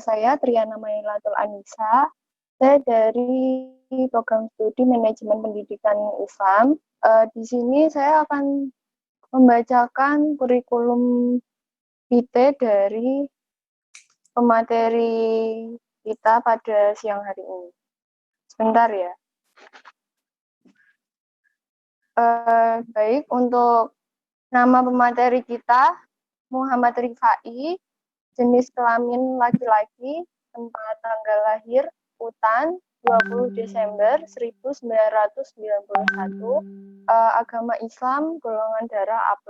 saya Triana Mailatul Anissa. Saya dari program studi manajemen pendidikan Islam. Di sini saya akan membacakan kurikulum vitae dari pemateri kita pada siang hari ini. Sebentar ya. Baik, untuk nama pemateri kita, Muhammad Rifai, jenis kelamin laki-laki, tempat tanggal lahir, Utan, 20 Desember 1991, agama Islam, golongan darah A+,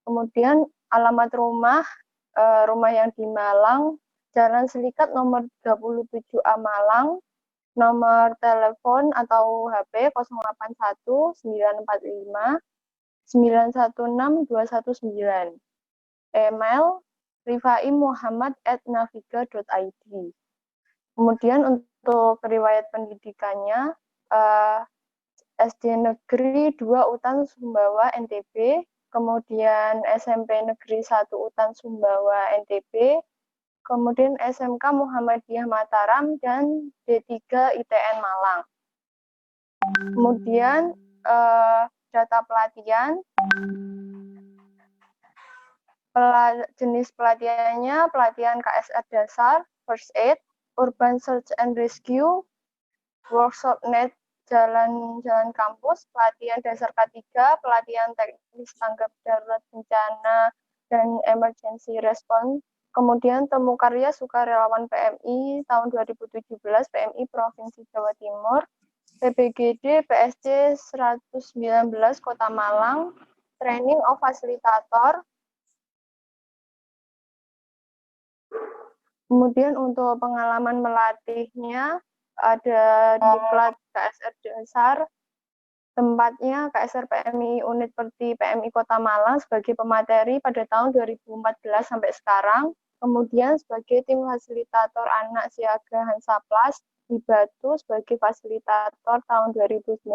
kemudian alamat rumah yang di Malang, Jalan Selikat nomor 37A Malang, nomor telepon atau HP 081 945 916 219. Email rifaimuhammad@naviga.id. Kemudian untuk riwayat pendidikannya, SD Negeri 2 Utan Sumbawa NTB, kemudian SMP Negeri 1 Utan Sumbawa NTB, kemudian SMK Muhammadiyah Mataram, dan D3 ITN Malang. Kemudian data pelatihan, jenis pelatihannya pelatihan KSR dasar, First Aid, Urban Search and Rescue, Workshop Net Jalan Kampus, pelatihan dasar K3, pelatihan teknis tanggap darurat bencana dan emergency response, kemudian temu karya sukarelawan PMI tahun 2017, PMI Provinsi Jawa Timur, PBGD PSC 119 Kota Malang, training of fasilitator. Kemudian untuk pengalaman melatihnya ada di Diklat KSR Dasar, tempatnya KSR PMI Unit Perti PMI Kota Malang sebagai pemateri pada tahun 2014 sampai sekarang. Kemudian sebagai tim fasilitator anak siaga Hansaplas di Batu sebagai fasilitator tahun 2019.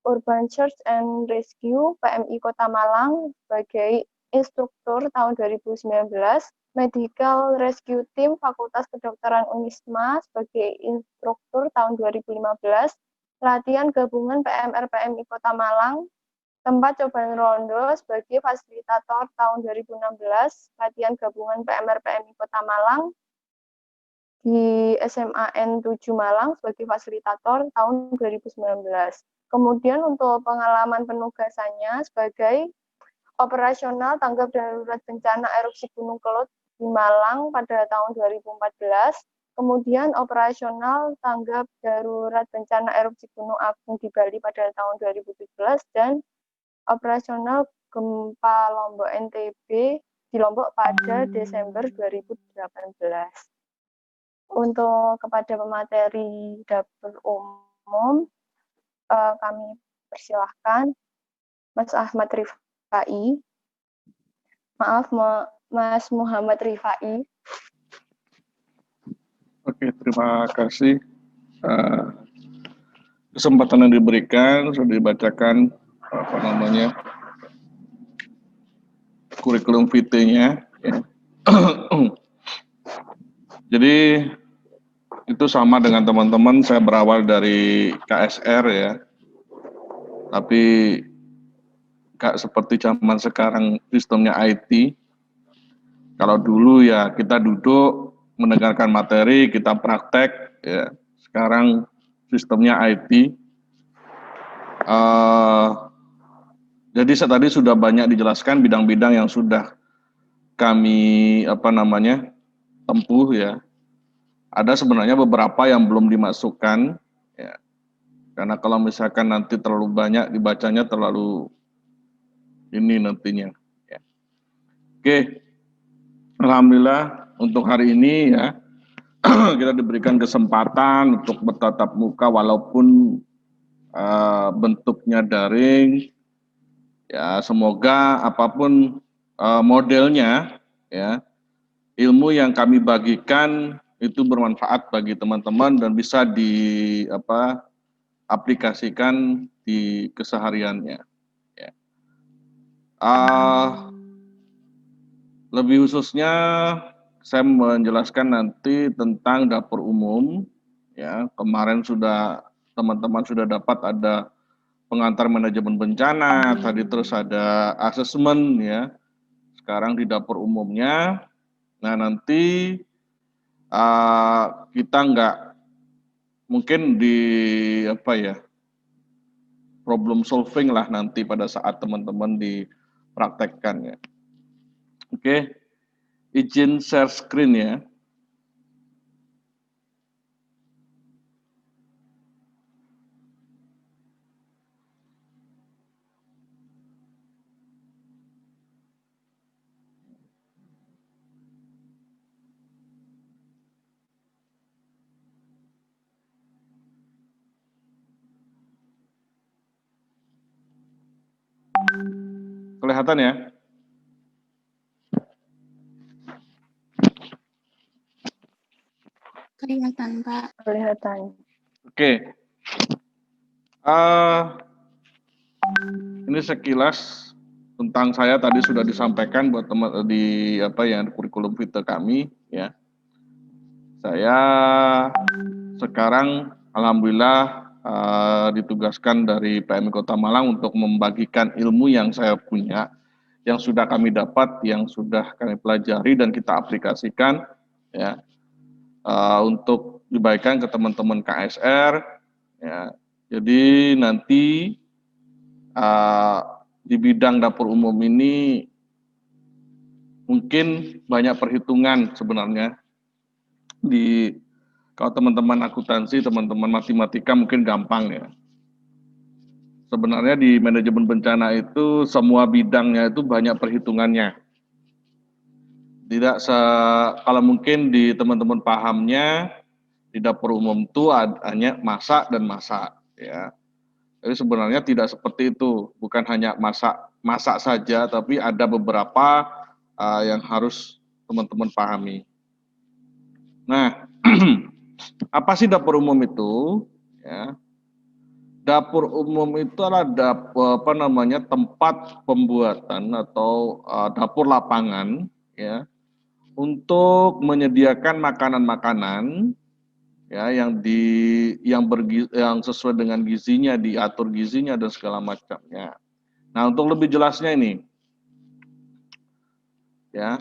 Urban Search and Rescue PMI Kota Malang sebagai instruktur tahun 2019. Medical Rescue Team Fakultas Kedokteran Unisma sebagai instruktur tahun 2015, latihan gabungan PMR PMI Kota Malang, tempat cobaan rondo sebagai fasilitator tahun 2016, latihan gabungan PMR PMI Kota Malang di SMAN 7 Malang sebagai fasilitator tahun 2019. Kemudian untuk pengalaman penugasannya sebagai operasional tanggap darurat bencana erupsi Gunung Kelut di Malang pada tahun 2014, kemudian operasional tanggap darurat bencana erupsi Gunung Agung di Bali pada tahun 2017, dan operasional gempa Lombok NTB di Lombok pada Desember 2018. Untuk kepada pemateri dapur umum, kami persilahkan Mas Ahmad Rifai. Maaf, Mas Muhammad Rifai. Oke, terima kasih. Kesempatan yang diberikan sudah dibacakan kurikulum vitae-nya. Ya. Jadi itu sama dengan teman-teman. Saya berawal dari KSR ya, tapi seperti zaman sekarang sistemnya IT. Kalau dulu ya kita duduk mendengarkan materi, kita praktek, ya. Sekarang sistemnya IT. Jadi tadi sudah banyak dijelaskan bidang-bidang yang sudah kami tempuh ya. Ada sebenarnya beberapa yang belum dimasukkan, ya. Karena kalau misalkan nanti terlalu banyak dibacanya terlalu ini nantinya. Ya. Oke. Alhamdulillah untuk hari ini ya kita diberikan kesempatan untuk bertatap muka walaupun bentuknya daring. Ya semoga apapun modelnya ya ilmu yang kami bagikan itu bermanfaat bagi teman-teman dan bisa aplikasikan di kesehariannya. Ya. Lebih khususnya saya menjelaskan nanti tentang dapur umum. Ya, kemarin teman-teman sudah dapat ada pengantar manajemen bencana, tadi terus ada asesmen ya. Sekarang di dapur umumnya. Nah, nanti kita nggak mungkin di problem solving lah nanti pada saat teman-teman dipraktekkan ya. Oke, izin share screen ya. Kelihatan ya? Kelihatan, Pak. Kelihatan. Oke. Ini sekilas tentang saya tadi sudah disampaikan buat teman di kurikulum vitae kami ya. Saya sekarang alhamdulillah ditugaskan dari PMI Kota Malang untuk membagikan ilmu yang saya punya, yang sudah kami dapat, yang sudah kami pelajari dan kita aplikasikan ya, untuk dibagikan ke teman-teman KSR ya. Jadi nanti di bidang dapur umum ini mungkin banyak perhitungan sebenarnya. Kalau teman-teman akuntansi, teman-teman matematika mungkin gampang ya. Sebenarnya di manajemen bencana itu semua bidangnya itu banyak perhitungannya. Kalau mungkin di teman-teman pahamnya di dapur umum itu hanya masak dan masak ya. Jadi sebenarnya tidak seperti itu, bukan hanya masak saja, tapi ada beberapa yang harus teman-teman pahami. Nah, apa sih dapur umum itu? Ya. Dapur umum itu adalah tempat pembuatan atau dapur lapangan ya, untuk menyediakan makanan-makanan ya yang sesuai dengan gizinya, diatur gizinya dan segala macamnya. Nah, untuk lebih jelasnya ini ya,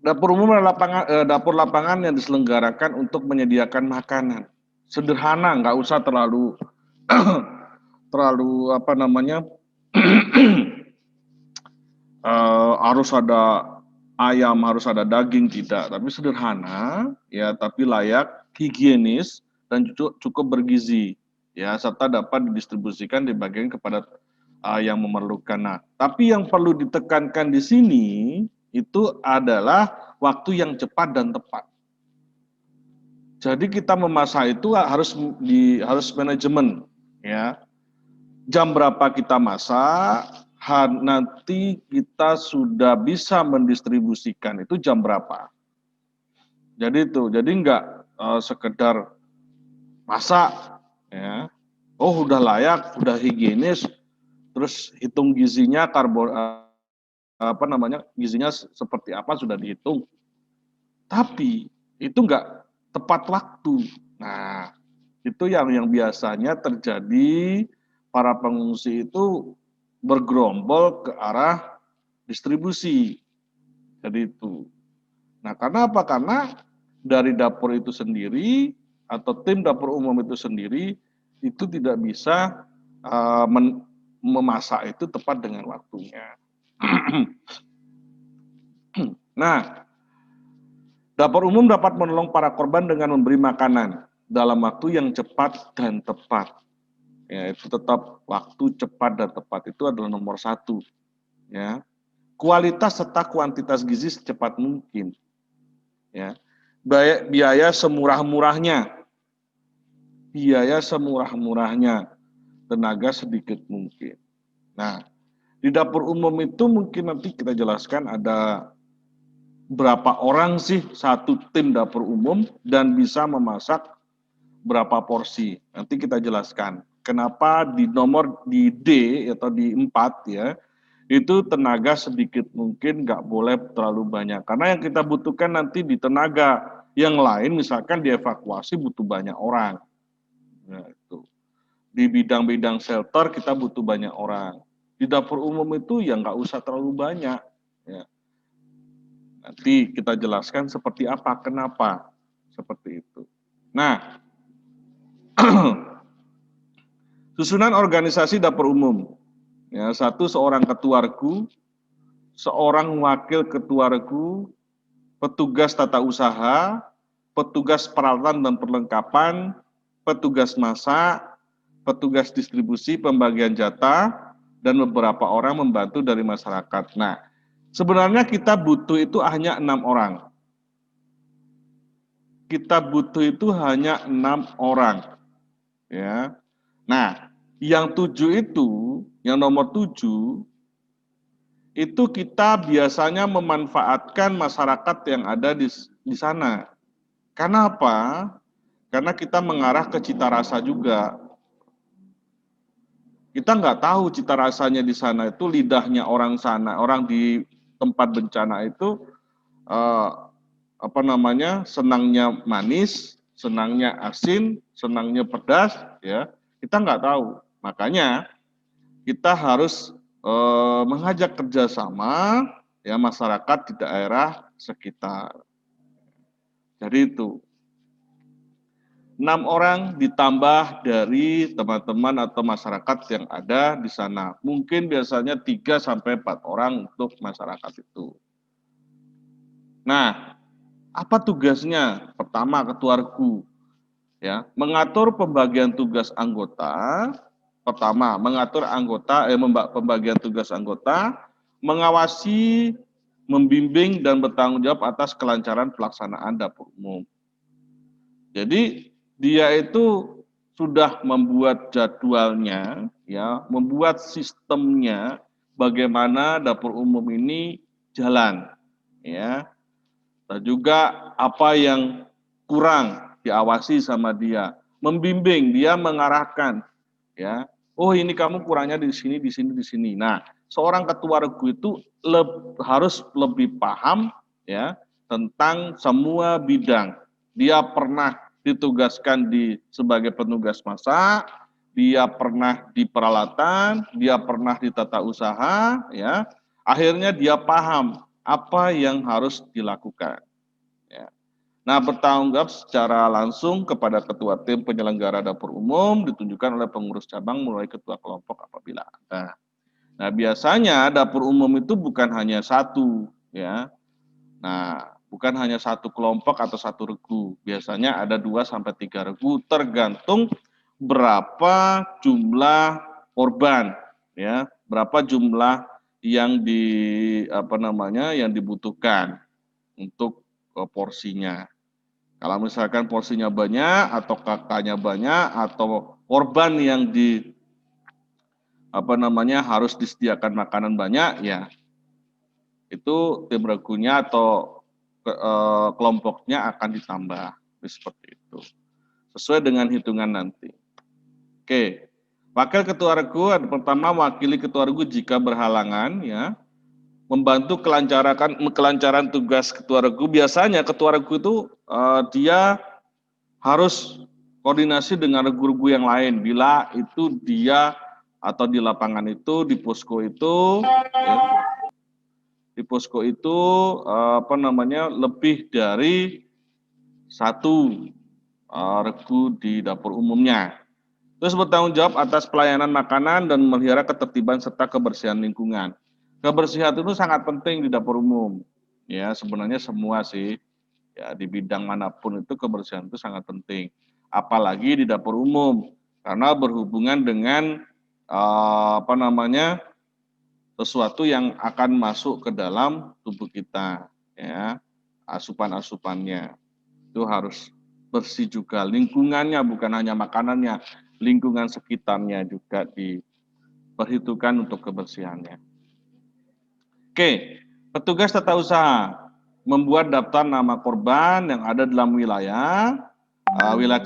dapur umum adalah dapur lapangan yang diselenggarakan untuk menyediakan makanan. Sederhana, nggak usah terlalu harus ada ayam, harus ada daging, tidak, tapi sederhana ya, tapi layak, higienis dan cukup bergizi ya, serta dapat didistribusikan dibagikan kepada yang memerlukan. Nah, tapi yang perlu ditekankan di sini itu adalah waktu yang cepat dan tepat. Jadi kita memasak itu harus manajemen ya. Jam berapa kita masak, nanti kita sudah bisa mendistribusikan itu jam berapa. Jadi enggak sekedar masak ya. Oh, udah layak, udah higienis, terus hitung gizinya, gizinya seperti apa sudah dihitung. Tapi itu enggak tepat waktu. Nah, itu yang biasanya terjadi, para pengungsi itu bergerombol ke arah distribusi. Jadi itu. Nah, karena apa? Karena dari dapur itu sendiri atau tim dapur umum itu sendiri itu tidak bisa memasak itu tepat dengan waktunya. Nah, dapur umum dapat menolong para korban dengan memberi makanan dalam waktu yang cepat dan tepat. Ya, itu tetap waktu cepat dan tepat itu adalah nomor 1. Ya. Kualitas serta kuantitas gizi secepat mungkin. Ya. Biaya semurah-murahnya. Tenaga sedikit mungkin. Nah, di dapur umum itu mungkin nanti kita jelaskan ada berapa orang sih satu tim dapur umum dan bisa memasak berapa porsi. Nanti kita jelaskan. Kenapa di D atau di 4 ya, itu tenaga sedikit mungkin, nggak boleh terlalu banyak. Karena yang kita butuhkan nanti di tenaga yang lain, misalkan dievakuasi butuh banyak orang. Nah, itu. Di bidang-bidang shelter kita butuh banyak orang. Di dapur umum itu ya nggak usah terlalu banyak. Ya. Nanti kita jelaskan seperti apa, kenapa seperti itu. Nah, susunan organisasi dapur umum. Ya, satu, seorang ketua regu, seorang wakil ketua regu, petugas tata usaha, petugas peralatan dan perlengkapan, petugas masak, petugas distribusi, pembagian jatah, dan beberapa orang membantu dari masyarakat. Nah, sebenarnya kita butuh itu hanya 6 orang. Kita butuh itu hanya 6 orang. Ya. Nah, yang 7 itu, yang nomor 7, itu kita biasanya memanfaatkan masyarakat yang ada di sana. Karena apa? Karena kita mengarah ke cita rasa juga. Kita nggak tahu cita rasanya di sana itu, lidahnya orang sana, orang di tempat bencana itu senangnya manis, senangnya asin, senangnya pedas, ya kita nggak tahu. Makanya kita harus mengajak kerjasama ya masyarakat di daerah sekitar. Jadi itu 6 orang ditambah dari teman-teman atau masyarakat yang ada di sana. Mungkin biasanya 3 sampai 4 orang untuk masyarakat itu. Nah, apa tugasnya? Pertama, ketua regu ya, mengatur pembagian tugas anggota. Pertama, mengatur pembagian tugas anggota, mengawasi, membimbing dan bertanggung jawab atas kelancaran pelaksanaan dapur umum. Jadi dia itu sudah membuat jadwalnya, ya, membuat sistemnya bagaimana dapur umum ini jalan, ya. Dan juga apa yang kurang diawasi sama dia, membimbing, dia mengarahkan, ya. Oh, ini kamu kurangnya di sini, di sini, di sini. Nah, seorang ketua regu itu harus lebih paham, ya, tentang semua bidang. Dia pernah ditugaskan sebagai petugas masak, dia pernah di peralatan, dia pernah di tata usaha, ya. Akhirnya dia paham apa yang harus dilakukan. Ya. Nah, bertanggung jawab secara langsung kepada ketua tim penyelenggara dapur umum ditunjukkan oleh pengurus cabang mulai ketua kelompok apabila ada. Nah, biasanya dapur umum itu bukan hanya satu, ya. Nah, bukan hanya satu kelompok atau satu regu. Biasanya ada 2 sampai 3 regu tergantung berapa jumlah korban, ya, berapa jumlah yang yang dibutuhkan untuk porsinya. Kalau misalkan porsinya banyak atau kakaknya banyak atau korban yang harus disediakan makanan banyak, ya itu tim regunya atau kelompoknya akan ditambah seperti itu sesuai dengan hitungan nanti. Oke, wakil ketua regu pertama wakili ketua regu jika berhalangan, ya, membantu kelancaran tugas ketua regu. Biasanya ketua regu itu dia harus koordinasi dengan regu-regu yang lain bila itu dia atau di lapangan itu di posko itu, ya, di posko itu lebih dari satu regu di dapur umumnya. Terus bertanggung jawab atas pelayanan makanan dan memelihara ketertiban serta kebersihan lingkungan. Kebersihan itu sangat penting di dapur umum. Ya, sebenarnya semua sih. Ya, di bidang manapun itu kebersihan itu sangat penting. Apalagi di dapur umum karena berhubungan dengan sesuatu yang akan masuk ke dalam tubuh kita, ya, asupan-asupannya itu harus bersih juga, lingkungannya bukan hanya makanannya, lingkungan sekitarnya juga diperhitungkan untuk kebersihannya. Oke, petugas tata usaha membuat daftar nama korban yang ada dalam wilayah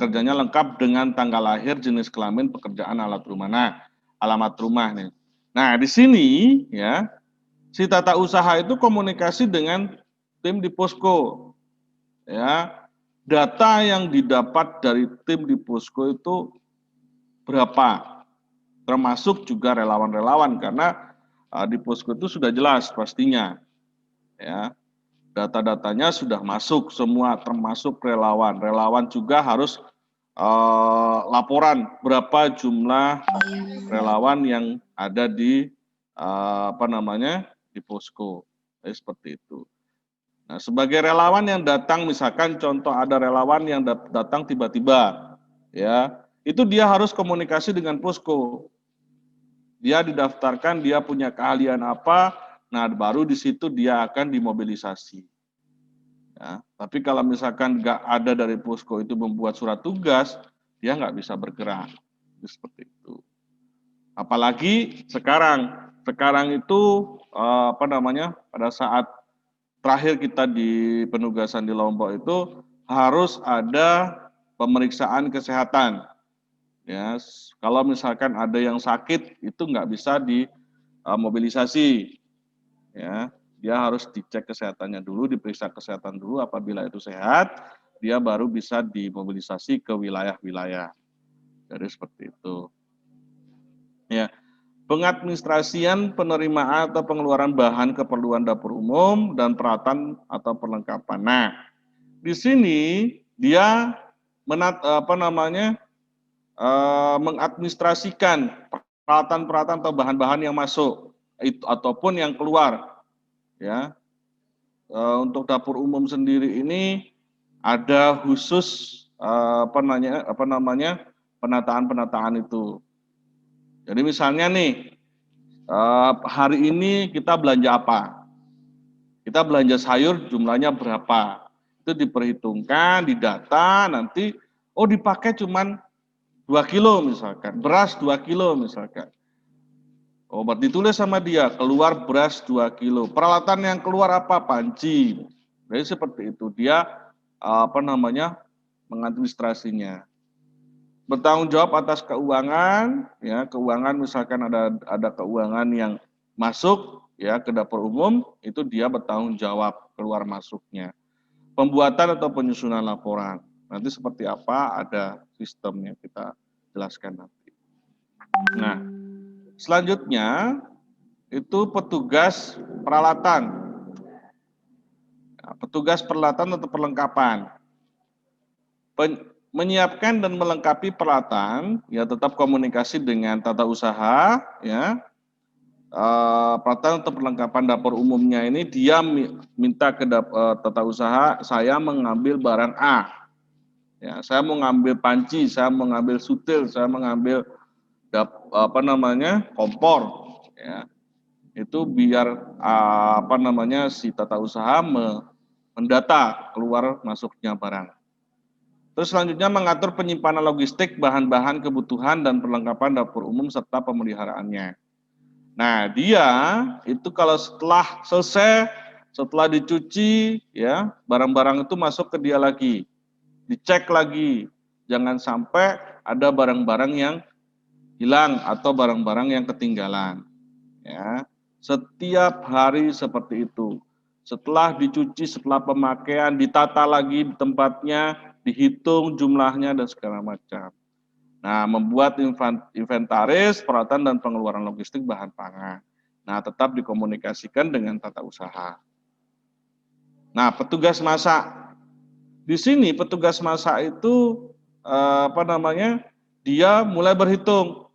kerjanya lengkap dengan tanggal lahir, jenis kelamin, pekerjaan, alat rumah. Nah, alamat rumah nih. Nah, di sini ya, si tata usaha itu komunikasi dengan tim di posko. Ya, data yang didapat dari tim di posko itu berapa? Termasuk juga relawan-relawan karena di posko itu sudah jelas pastinya. Ya, data-datanya sudah masuk semua termasuk relawan. Relawan juga harus laporan berapa jumlah relawan yang ada di di posko. Seperti itu. Nah, sebagai relawan yang datang, misalkan contoh ada relawan yang datang tiba-tiba, ya, itu dia harus komunikasi dengan posko. Dia didaftarkan, dia punya keahlian apa, nah baru di situ dia akan dimobilisasi. Ya, tapi kalau misalkan nggak ada dari posko itu membuat surat tugas, dia nggak bisa bergerak. Seperti itu. Apalagi sekarang itu pada saat terakhir kita di penugasan di Lombok itu harus ada pemeriksaan kesehatan. Ya, kalau misalkan ada yang sakit itu nggak bisa dimobilisasi. Ya, dia harus dicek kesehatannya dulu, diperiksa kesehatan dulu. Apabila itu sehat, dia baru bisa dimobilisasi ke wilayah-wilayah. Jadi seperti itu. Ya, pengadministrasian penerimaan atau pengeluaran bahan keperluan dapur umum dan peralatan atau perlengkapan. Nah, di sini dia mengadministrasikan peralatan-peralatan atau bahan-bahan yang masuk itu ataupun yang keluar. Ya, untuk dapur umum sendiri ini ada khusus penataan-penataan itu. Jadi misalnya nih, hari ini kita belanja apa? Kita belanja sayur jumlahnya berapa? Itu diperhitungkan, didata, nanti dipakai cuman 2 kilo misalkan, beras 2 kilo misalkan. Berarti ditulis sama dia, keluar beras 2 kilo. Peralatan yang keluar apa? Panci. Jadi seperti itu, dia mengadministrasinya. Bertanggung jawab atas keuangan, ya keuangan misalkan ada keuangan yang masuk ya ke dapur umum, itu dia bertanggung jawab keluar masuknya. Pembuatan atau penyusunan laporan, nanti seperti apa ada sistemnya kita jelaskan nanti. Nah, selanjutnya itu petugas peralatan, petugas peralatan atau perlengkapan. Menyiapkan dan melengkapi peralatan, ya tetap komunikasi dengan tata usaha, ya. Peralatan untuk perlengkapan dapur umumnya ini dia minta ke tata usaha, saya mengambil barang A, ya, saya mau ngambil panci, saya mau ngambil sutil, saya mengambil kompor, ya. Itu biar si tata usaha mendata keluar masuknya barang. Terus selanjutnya mengatur penyimpanan logistik, bahan-bahan kebutuhan dan perlengkapan dapur umum serta pemeliharaannya. Nah, dia itu kalau setelah selesai, setelah dicuci, ya barang-barang itu masuk ke dia lagi, dicek lagi, jangan sampai ada barang-barang yang hilang atau barang-barang yang ketinggalan. Ya, setiap hari seperti itu. Setelah dicuci, setelah pemakaian, ditata lagi di tempatnya, dihitung jumlahnya dan segala macam. Nah, membuat inventaris, peralatan dan pengeluaran logistik bahan pangan. Nah, tetap dikomunikasikan dengan tata usaha. Nah, petugas masak. Di sini petugas masak itu dia mulai berhitung,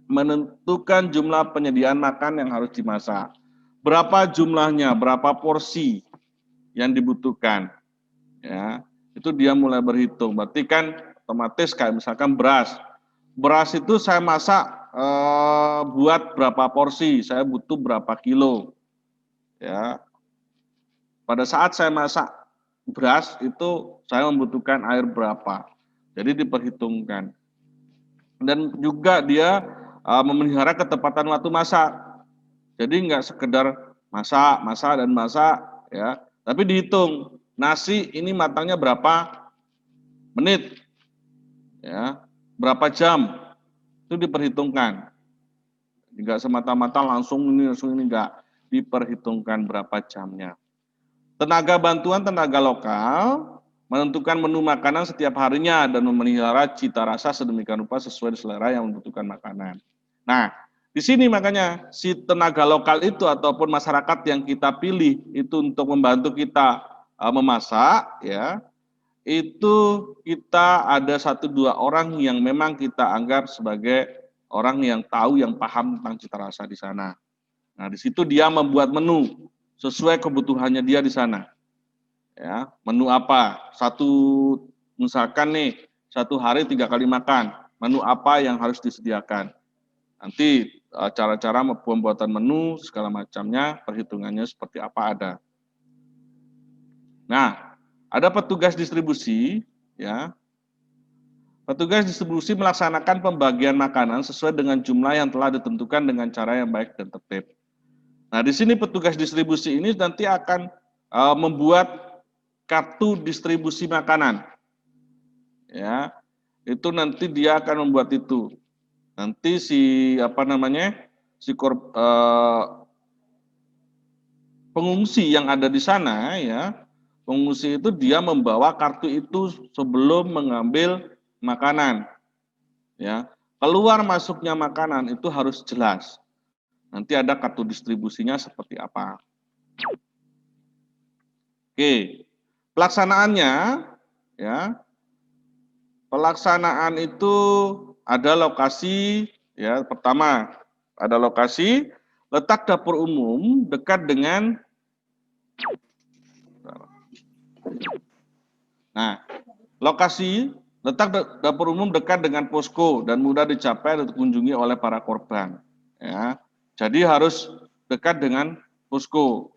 menentukan jumlah penyediaan makan yang harus dimasak. Berapa jumlahnya, berapa porsi yang dibutuhkan. Ya, itu dia mulai berhitung. Berarti kan otomatis kayak misalkan beras. Beras itu saya masak buat berapa porsi, saya butuh berapa kilo. Ya. Pada saat saya masak beras itu saya membutuhkan air berapa. Jadi diperhitungkan. Dan juga dia memelihara ketepatan waktu masak. Jadi nggak sekedar masak dan masak, ya, tapi dihitung nasi ini matangnya berapa menit, ya, berapa jam, itu diperhitungkan. Enggak semata-mata langsung ini enggak, diperhitungkan berapa jamnya. Tenaga bantuan tenaga lokal menentukan menu makanan setiap harinya dan memelihara cita rasa sedemikian rupa sesuai selera yang membutuhkan makanan. Nah, di sini makanya si tenaga lokal itu ataupun masyarakat yang kita pilih itu untuk membantu kita memasak, ya, itu kita ada 1-2 orang yang memang kita anggap sebagai orang yang tahu, yang paham tentang cita rasa di sana. Nah, di situ dia membuat menu sesuai kebutuhannya dia di sana. Ya, menu apa? Misalkan nih, 1 hari 3 kali makan. Menu apa yang harus disediakan? Nanti cara-cara pembuatan menu segala macamnya, perhitungannya seperti apa ada. Nah, ada petugas distribusi, ya. Petugas distribusi melaksanakan pembagian makanan sesuai dengan jumlah yang telah ditentukan dengan cara yang baik dan tertib. Nah, di sini petugas distribusi ini nanti akan membuat kartu distribusi makanan. Ya, itu nanti dia akan membuat itu. Nanti pengungsi yang ada di sana, ya, pengungsi itu dia membawa kartu itu sebelum mengambil makanan. Ya, keluar masuknya makanan itu harus jelas. Nanti ada kartu distribusinya seperti apa. Oke, pelaksanaannya, ya, pelaksanaan itu ada lokasi, ya, pertama ada lokasi, letak dapur umum dekat dengan, nah, lokasi letak dapur umum dekat dengan posko dan mudah dicapai dan dikunjungi oleh para korban. Ya, jadi harus dekat dengan posko.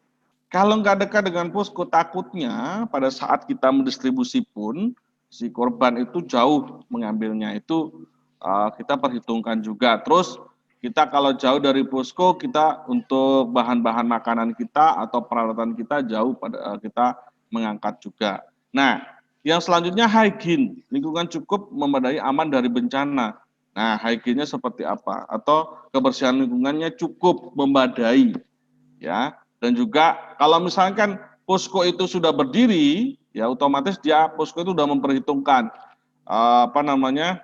Kalau nggak dekat dengan posko, takutnya pada saat kita mendistribusi pun si korban itu jauh mengambilnya, itu kita perhitungkan juga. Terus kita kalau jauh dari posko, kita untuk bahan-bahan makanan kita atau peralatan kita jauh, kita mengangkat juga. Nah, yang selanjutnya hygiene, lingkungan cukup memadai aman dari bencana. Nah, hygiene-nya seperti apa? Atau kebersihan lingkungannya cukup memadai, ya. Dan juga kalau misalkan posko itu sudah berdiri, ya otomatis posko itu sudah memperhitungkan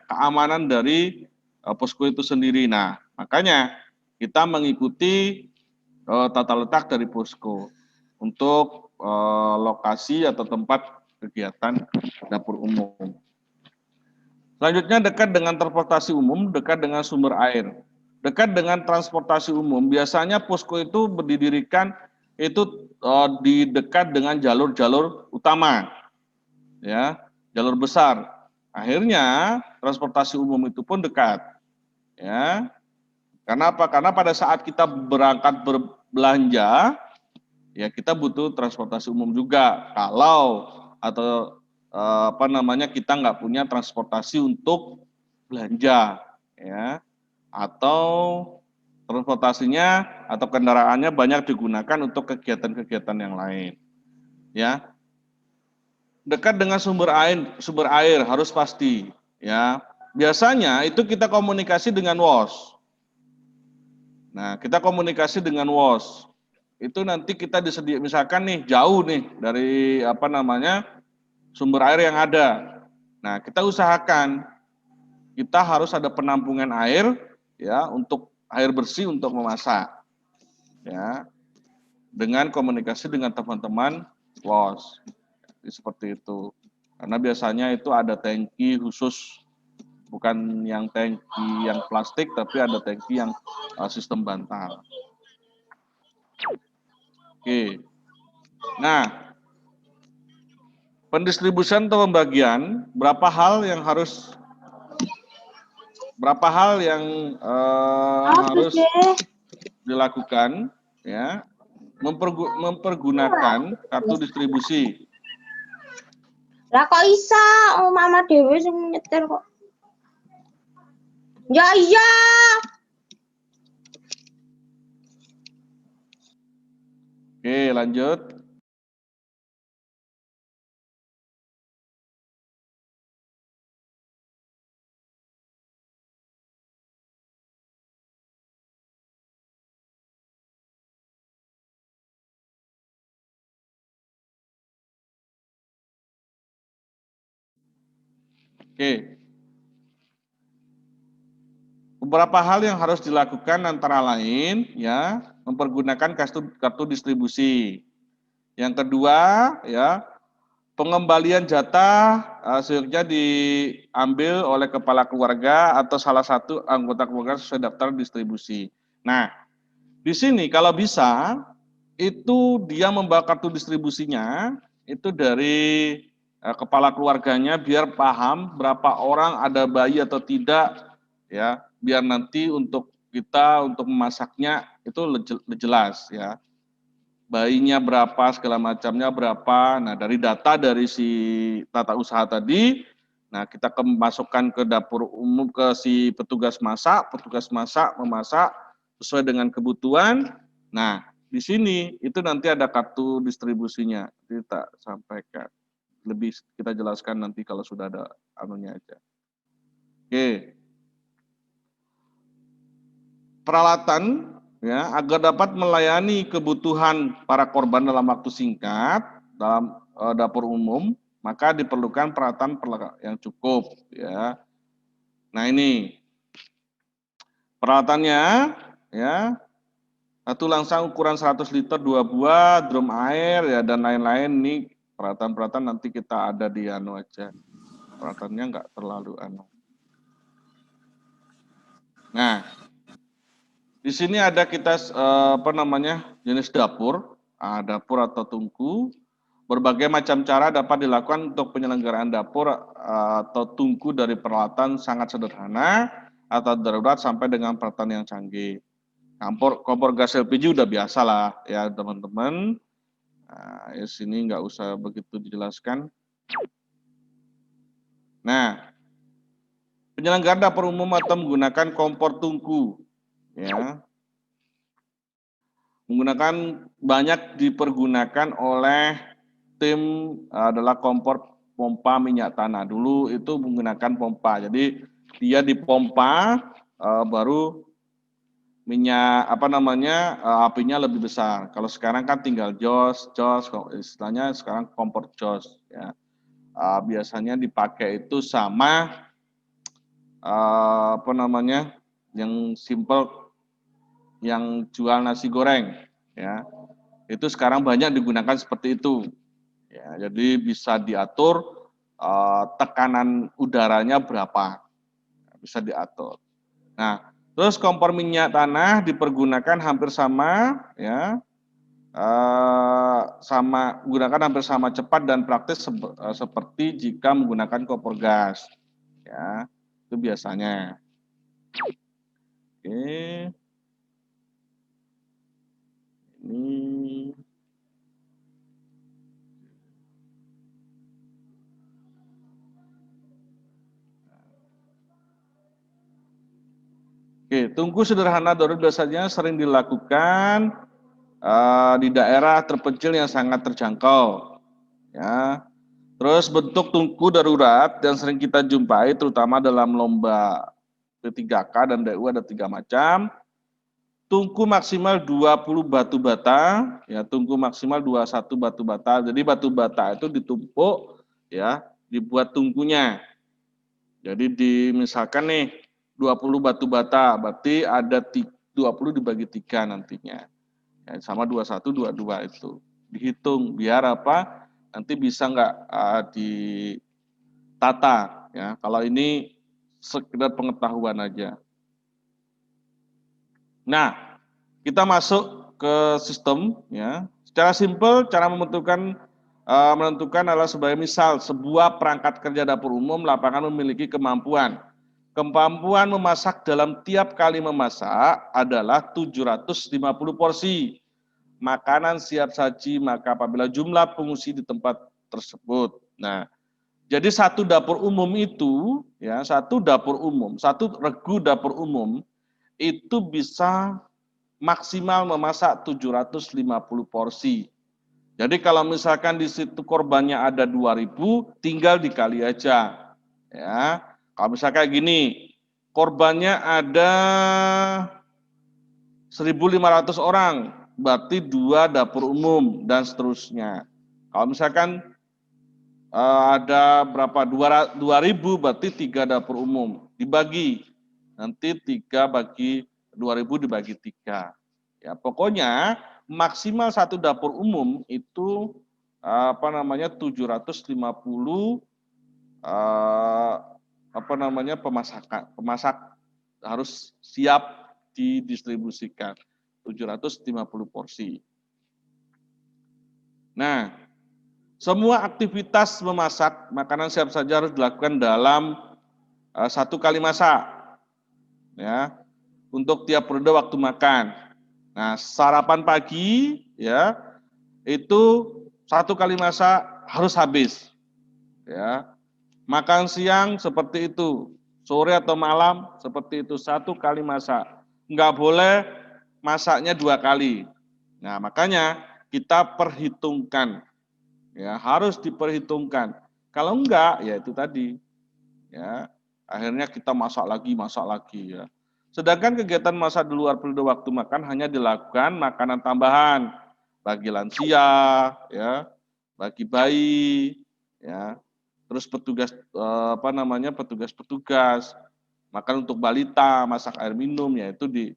keamanan dari posko itu sendiri. Nah, makanya kita mengikuti tata letak dari posko untuk lokasi atau tempat kegiatan dapur umum. Selanjutnya dekat dengan transportasi umum, dekat dengan sumber air. Dekat dengan transportasi umum, biasanya posko itu didirikan itu di dekat dengan jalur-jalur utama, ya, jalur besar. Akhirnya transportasi umum itu pun dekat, ya. Karena apa? Karena pada saat kita berangkat berbelanja, ya kita butuh transportasi umum juga. Kalau atau kita nggak punya transportasi untuk belanja, ya, atau transportasinya atau kendaraannya banyak digunakan untuk kegiatan-kegiatan yang lain, ya. Dekat dengan sumber air harus pasti, ya. Biasanya itu kita komunikasi dengan WOS. Nah, kita komunikasi dengan WOS. Itu nanti kita misalkan nih jauh nih dari sumber air yang ada. Nah, kita usahakan kita harus ada penampungan air, ya, untuk air bersih untuk memasak, ya, dengan komunikasi dengan teman-teman WOS, seperti itu. Karena biasanya itu ada tangki khusus, bukan yang tangki yang plastik, tapi ada tangki yang sistem bantal. Oke. Nah, pendistribusian atau pembagian berapa hal yang harus dilakukan, ya, mempergunakan kartu distribusi. Lah kok isa mama dewe sing nyetir kok. Ya iya. Oke, lanjut. Oke. Beberapa hal yang harus dilakukan antara lain ya, mempergunakan kartu distribusi. Yang kedua ya, pengembalian jatah hasilnya diambil oleh kepala keluarga atau salah satu anggota keluarga sesuai daftar distribusi. Nah, di sini kalau bisa itu dia membawa kartu distribusinya itu dari kepala keluarganya biar paham berapa orang, ada bayi atau tidak ya, biar nanti untuk kita untuk memasaknya itu jelas ya. Bayinya berapa, segala macamnya berapa. Nah, dari data dari si tata usaha tadi, nah kita masukkan ke dapur umum ke si petugas masak memasak sesuai dengan kebutuhan. Nah, di sini itu nanti ada kartu distribusinya. Kita sampaikan. Lebih kita jelaskan nanti kalau sudah ada anunya aja. Oke. Peralatan ya agar dapat melayani kebutuhan para korban dalam waktu singkat dalam dapur umum, maka diperlukan peralatan yang cukup ya. Nah, ini peralatannya ya. Satu langsung ukuran 100 liter 2 buah, drum air ya dan lain-lain. Ini peralatan-peralatan nanti kita ada di anu aja. Peralatannya enggak terlalu anu. Nah, di sini ada kita jenis dapur, dapur atau tungku. Berbagai macam cara dapat dilakukan untuk penyelenggaraan dapur atau tungku dari peralatan sangat sederhana atau darurat sampai dengan peralatan yang canggih. Kompor gas LPG udah biasa lah ya teman-teman. Nah, di sini nggak usah begitu dijelaskan. Nah, penyelenggaraan dapur umum atau menggunakan kompor tungku ya. Banyak dipergunakan oleh tim adalah kompor pompa minyak tanah. Dulu itu menggunakan pompa. Jadi dia dipompa baru minyak apinya lebih besar. Kalau sekarang kan tinggal jos, istilahnya sekarang kompor jos ya. Biasanya dipakai itu sama yang simple yang jual nasi goreng ya. Itu sekarang banyak digunakan seperti itu. Ya, jadi bisa diatur tekanan udaranya berapa. Bisa diatur. Nah, terus kompor minyak tanah dipergunakan hampir sama ya. Menggunakan hampir sama cepat dan praktis seperti jika menggunakan kompor gas. Ya, itu biasanya. Oke. Ini Oke, tungku sederhana darurat biasanya sering dilakukan di daerah terpencil yang sangat terjangkau. Ya. Terus bentuk tungku darurat yang sering kita jumpai terutama dalam lomba P3K dan DU ada 3 macam. Tungku maksimal 20 batu bata, ya tungku maksimal 21 batu bata. Jadi batu bata itu ditumpuk ya, dibuat tungkunya. Jadi misalkan nih 20 batu bata, berarti ada 20 dibagi 3 nantinya. Ya, sama 21, 22 itu. Dihitung biar apa? Nanti bisa nggak ditata ya. Kalau ini sekedar pengetahuan aja. Nah, kita masuk ke sistem ya. Secara simpel cara menentukan adalah sebagai misal sebuah perangkat kerja dapur umum lapangan memiliki kemampuan memasak dalam tiap kali memasak adalah 750 porsi makanan siap saji, maka apabila jumlah pengungsi di tempat tersebut. Nah, jadi satu dapur umum itu ya, satu regu dapur umum itu bisa maksimal memasak 750 porsi. Jadi kalau misalkan di situ korbannya ada 2.000, tinggal dikali aja. Ya. Kalau misalkan gini, korbannya ada 1.500 orang, berarti 2 dapur umum dan seterusnya. Kalau misalkan ada berapa? 2.000 berarti 3 dapur umum. Dibagi. Nanti 3 bagi 2.000 dibagi 3. Ya, pokoknya maksimal 1 dapur umum itu 750 pemasak harus siap didistribusikan 750 porsi. Nah, semua aktivitas memasak makanan siap saja harus dilakukan dalam 1 kali masak, ya, untuk tiap periode waktu makan. Nah, sarapan pagi, ya, itu 1 kali masak harus habis, ya. Makan siang seperti itu, sore atau malam seperti itu 1 kali masak. Enggak boleh masaknya 2 kali. Nah, makanya kita perhitungkan, ya, harus diperhitungkan. Kalau enggak, ya itu tadi, ya, akhirnya kita masak lagi, ya. Sedangkan kegiatan masak di luar periode waktu makan hanya dilakukan makanan tambahan bagi lansia, ya, bagi bayi, ya. Terus petugas petugas makan untuk balita, masak air minum, yaitu di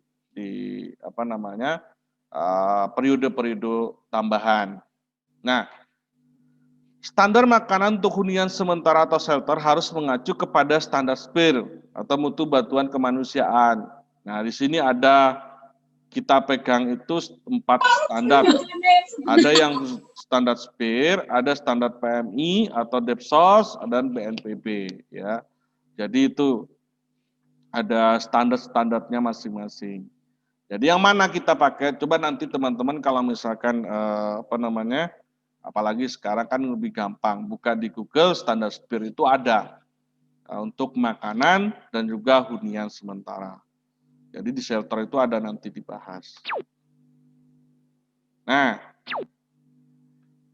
periode-periode tambahan. Nah, standar makanan untuk hunian sementara atau shelter harus mengacu kepada standar SPIR atau mutu bantuan kemanusiaan. Nah, di sini ada kita pegang itu 4 standar. Ada yang standar SPIR, ada standar PMI atau Depsos, dan BNPB, ya. Jadi itu ada standar-standarnya masing-masing. Jadi yang mana kita pakai? Coba nanti teman-teman kalau misalkan apalagi sekarang kan lebih gampang, buka di Google, standar SPIR itu ada untuk makanan dan juga hunian sementara. Jadi di shelter itu ada nanti dibahas. Nah,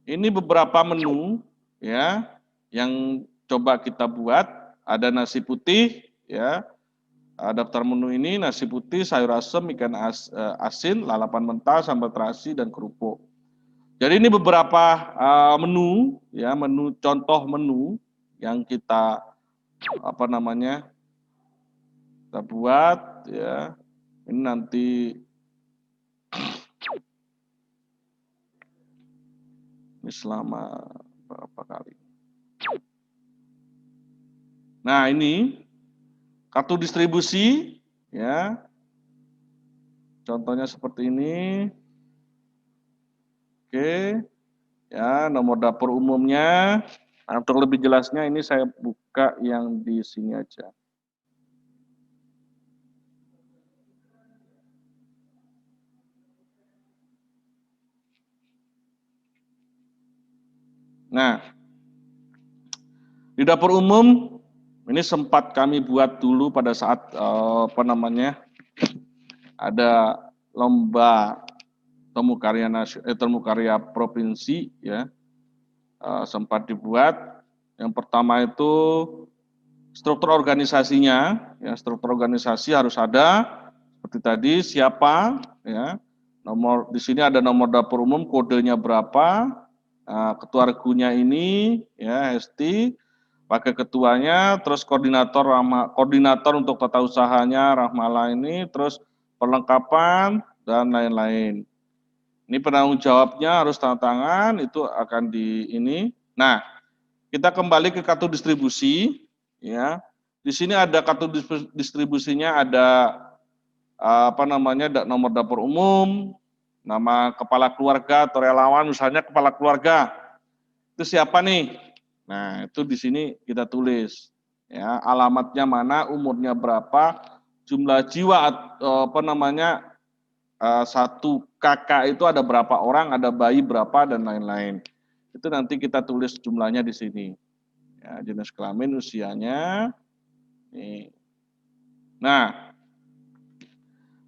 ini beberapa menu, ya, yang coba kita buat. Ada nasi putih, ya. Daftar menu ini nasi putih, sayur asem, ikan asin, lalapan mentah, sambal terasi, dan kerupuk. Jadi ini beberapa menu, ya, contoh menu yang kita kita buat, ya. Ini nanti ini selama berapa kali. Nah, ini kartu distribusi, ya. Contohnya seperti ini. Oke. Ya, nomor dapur umumnya. Nah, untuk lebih jelasnya ini saya buka yang di sini aja. Nah, di dapur umum ini sempat kami buat dulu pada saat ada lomba temu karya provinsi, ya, sempat dibuat. Yang pertama itu struktur organisasinya, ya, struktur organisasi harus ada seperti tadi, siapa, ya, nomor di sini ada nomor dapur umum, kodenya berapa, ketua regunya ini, ya, Hesti, pakai ketuanya, terus koordinator untuk tata usahanya Rahmala ini, terus perlengkapan dan lain-lain. Ini penanggung jawabnya harus tanda tangan, itu akan di ini. Nah, kita kembali ke kartu distribusi, ya. Di sini ada kartu distribusinya, ada nomor dapur umum, nama kepala keluarga atau relawan, misalnya kepala keluarga. Itu siapa nih? Nah, itu di sini kita tulis, ya, alamatnya mana, umurnya berapa, jumlah jiwa satu kakak itu ada berapa orang, ada bayi berapa, dan lain-lain. Itu nanti kita tulis jumlahnya di sini. Ya, jenis kelamin, usianya. Nih. Nah,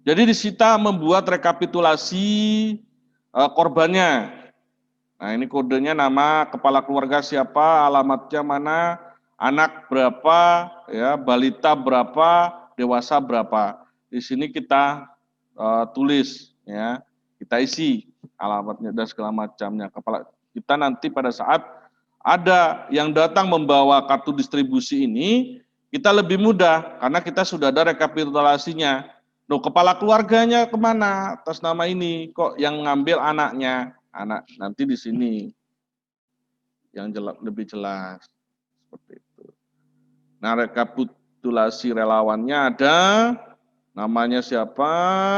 jadi kita membuat rekapitulasi korbannya. Nah, ini kodenya, nama, kepala keluarga siapa, alamatnya mana, anak berapa, ya, balita berapa, dewasa berapa. Di sini kita tulis, ya, kita isi alamatnya dan segala macamnya. Kita nanti pada saat ada yang datang membawa kartu distribusi ini, kita lebih mudah karena kita sudah ada rekapitulasinya. Loh, kepala keluarganya kemana atas nama ini? Kok yang ngambil anaknya? Anak nanti di sini yang lebih jelas seperti itu. Nah, rekapitulasi relawannya ada, namanya siapa,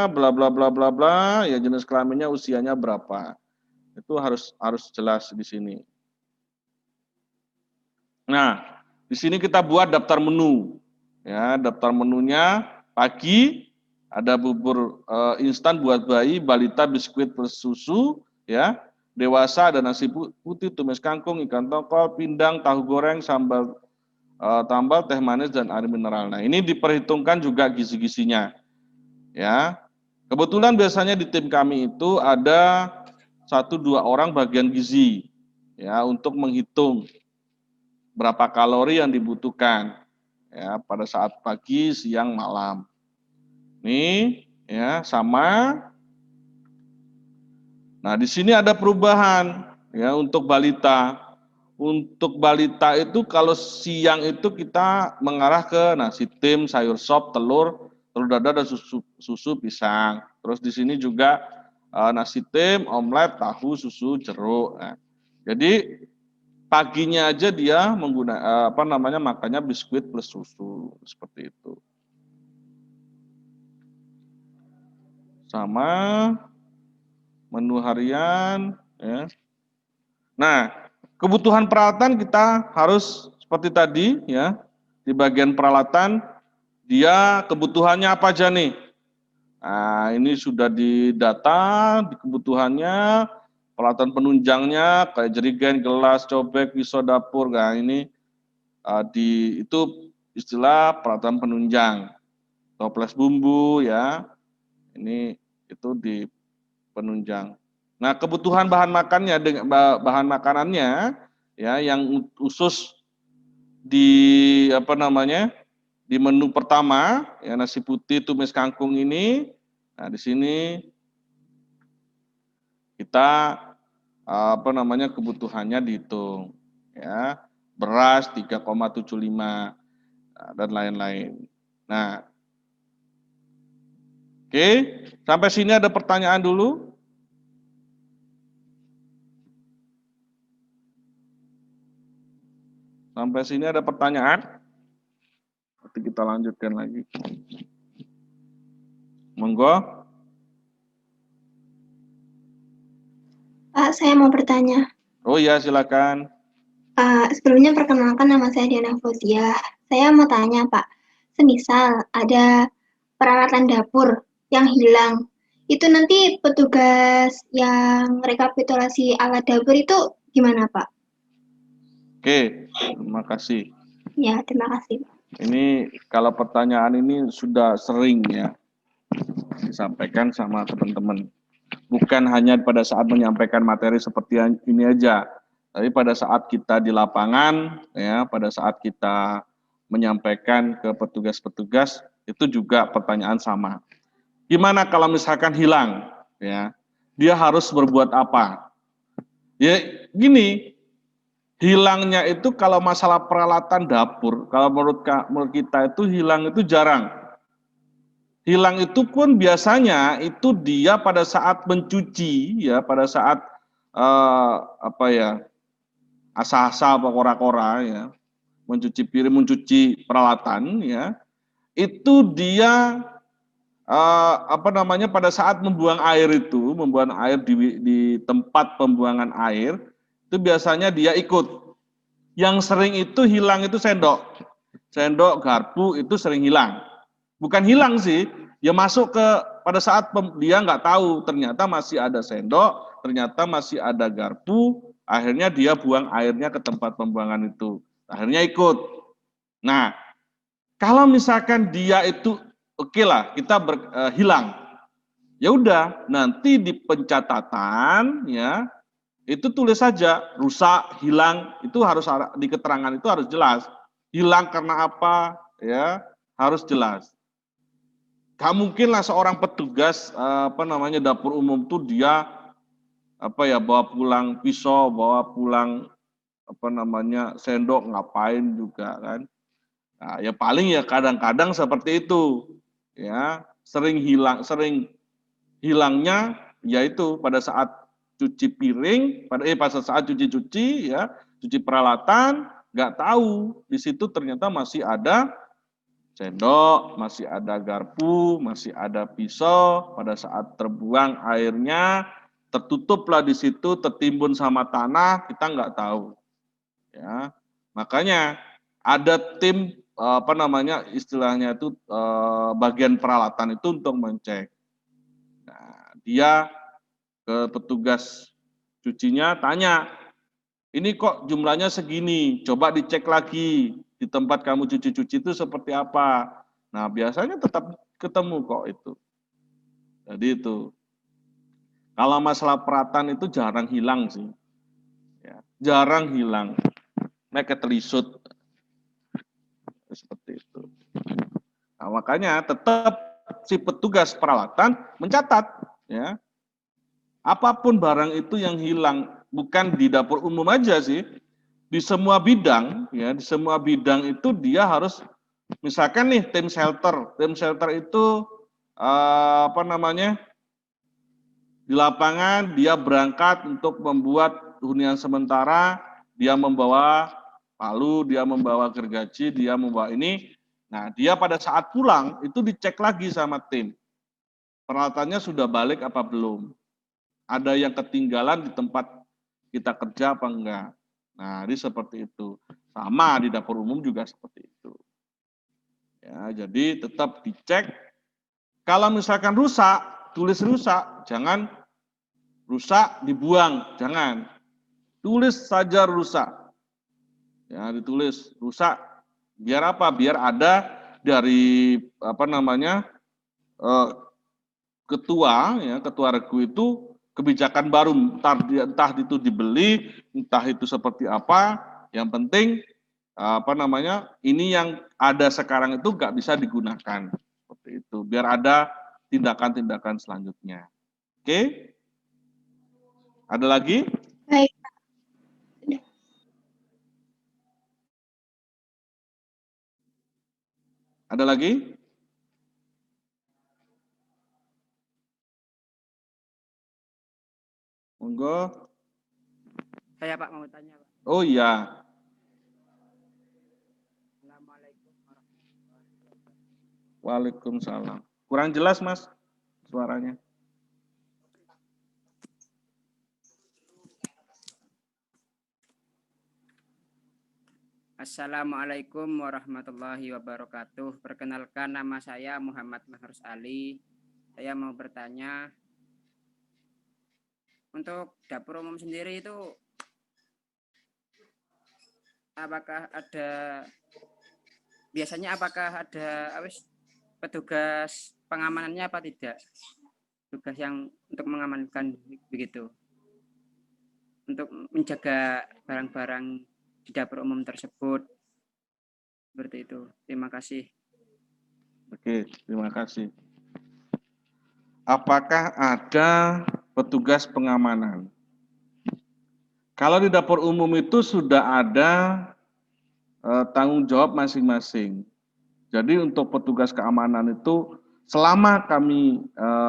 bla bla bla bla bla, ya jenis kelaminnya, usianya berapa. Itu harus jelas di sini. Nah, di sini kita buat daftar menu. Ya, daftar menunya pagi ada bubur instan buat bayi, balita biskuit plus susu, ya. Dewasa ada nasi putih, tumis kangkung, ikan tongkol, pindang, tahu goreng, sambal tambal, teh manis dan air mineral. Nah, ini diperhitungkan juga gizi-gizinya. Ya. Kebetulan biasanya di tim kami itu ada 1-2 orang bagian gizi ya untuk menghitung berapa kalori yang dibutuhkan ya pada saat pagi, siang, malam. Nih ya sama. Nah, di sini ada perubahan ya untuk balita. Untuk balita itu kalau siang itu kita mengarah ke nasi tim, sayur sop, telur dadar dan susu pisang. Terus di sini juga nasi tim, omelet, tahu, susu, jeruk. Nah, jadi paginya aja dia menggunakan makannya biskuit plus susu seperti itu. Sama menu harian ya. Nah, kebutuhan peralatan kita harus seperti tadi ya. Di bagian peralatan dia kebutuhannya apa aja nih? Nah, ini sudah didata di kebutuhannya, peralatan penunjangnya kayak jerigen, gelas, cobek, pisau dapur. Nah, ini itu istilah peralatan penunjang. Toples bumbu ya. Ini itu di penunjang. Nah, kebutuhan bahan makanannya ya yang khusus di di menu pertama ya nasi putih tumis kangkung ini. Nah, di sini kita kebutuhannya dihitung ya. Beras 3,75 dan lain-lain. Nah, oke, sampai sini ada pertanyaan dulu? Sampai sini ada pertanyaan? Nanti kita lanjutkan lagi. Monggo. Pak, saya mau bertanya. Oh iya, silakan. Sebelumnya perkenalkan, nama saya Diana Fauziah. Saya mau tanya, Pak. Semisal ada peralatan dapur yang hilang, itu nanti petugas yang rekapitulasi alat dapur itu gimana, Pak? Oke, terima kasih. Ya, terima kasih, Pak. Ini kalau pertanyaan ini sudah sering ya disampaikan sama teman-teman. Bukan hanya pada saat menyampaikan materi seperti ini aja, tapi pada saat kita di lapangan, ya, pada saat kita menyampaikan ke petugas-petugas, itu juga pertanyaan sama. Gimana kalau misalkan hilang, ya, dia harus berbuat apa? Ya, gini, hilangnya itu kalau masalah peralatan dapur, kalau menurut kita itu hilang itu jarang. Hilang itu pun biasanya itu dia pada saat mencuci ya, pada saat asa-asa apa kora-kora ya, mencuci piring, mencuci peralatan ya, itu dia pada saat membuang air itu, membuang air di tempat pembuangan air, itu biasanya dia ikut. Yang sering itu hilang itu sendok. Sendok, garpu itu sering hilang. Bukan hilang sih, ya masuk ke pada saat dia nggak tahu ternyata masih ada sendok, ternyata masih ada garpu, akhirnya dia buang airnya ke tempat pembuangan itu. Akhirnya ikut. Nah, kalau misalkan dia itu oke lah, kita hilang. Ya udah, nanti di pencatatan ya itu tulis saja rusak, hilang, itu harus di keterangan itu harus jelas. Hilang karena apa? Ya, harus jelas. Gak mungkin lah seorang petugas dapur umum tuh dia bawa pulang pisau, bawa pulang apa namanya sendok ngapain juga kan. Nah, ya paling ya kadang-kadang seperti itu. Ya, sering hilangnya yaitu pada saat cuci piring, pada saat cuci-cuci ya, cuci peralatan, nggak tahu di situ ternyata masih ada sendok, masih ada garpu, masih ada pisau. Pada saat terbuang airnya tertutuplah di situ, tertimbun sama tanah, kita nggak tahu. Ya, makanya ada tim apa namanya istilahnya itu bagian peralatan itu untuk mengecek. Nah, dia ke petugas cucinya tanya, ini kok jumlahnya segini, coba dicek lagi di tempat kamu cuci-cuci itu seperti apa. Nah, biasanya tetap ketemu kok itu. Jadi itu. Kalau masalah peralatan itu jarang hilang sih. Ya, jarang hilang. Mereka telisut. Seperti itu. Nah, makanya tetap si petugas peralatan mencatat ya. Apapun barang itu yang hilang, bukan di dapur umum aja sih. Di semua bidang ya, di semua bidang itu dia harus misalkan nih tim shelter. Tim shelter itu apa namanya? Di lapangan dia berangkat untuk membuat hunian sementara, dia membawa palu, dia membawa gergaji, dia membawa ini. Nah, dia pada saat pulang itu dicek lagi sama tim. Peralatannya sudah balik apa belum? Ada yang ketinggalan di tempat kita kerja apa enggak? Nah, ini seperti itu. Sama di dapur umum juga seperti itu. Ya, jadi tetap dicek. Kalau misalkan rusak, tulis rusak, jangan rusak dibuang, jangan. Tulis saja rusak. Ya, ditulis rusak. Biar apa? Biar ada dari apa namanya ketua ya, ketua regu itu kebijakan baru, entah itu dibeli, entah itu seperti apa. Yang penting apa namanya? Ini yang ada sekarang itu nggak bisa digunakan. Seperti itu. Biar ada tindakan-tindakan selanjutnya. Oke? Ada lagi? Baik. Ada lagi? Monggo. Saya Pak mau tanya Pak. Oh iya. Assalamualaikum warahmatullahi wabarakatuh. Waalaikumsalam. Kurang jelas Mas suaranya. Assalamualaikum warahmatullahi wabarakatuh. Perkenalkan nama saya Muhammad Mahrus Ali. Saya mau bertanya, untuk dapur umum sendiri itu biasanya apakah ada petugas pengamanannya apa tidak? Tugas yang untuk mengamankan begitu. Untuk menjaga barang-barang di dapur umum tersebut. Seperti itu. Terima kasih. Oke, terima kasih. Apakah ada petugas pengamanan? Kalau di dapur umum itu sudah ada tanggung jawab masing-masing. Jadi untuk petugas keamanan itu selama kami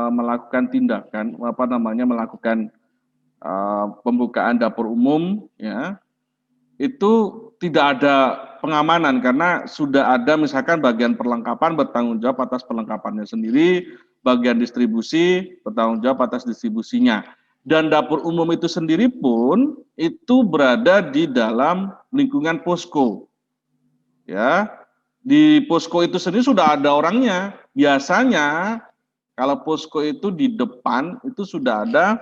melakukan tindakan melakukan pembukaan dapur umum ya, itu tidak ada pengamanan karena sudah ada misalkan bagian perlengkapan bertanggung jawab atas perlengkapannya sendiri, bagian distribusi bertanggung jawab atas distribusinya. Dan dapur umum itu sendiri pun itu berada di dalam lingkungan posko. Ya, di posko itu sendiri sudah ada orangnya. Biasanya kalau posko itu di depan itu sudah ada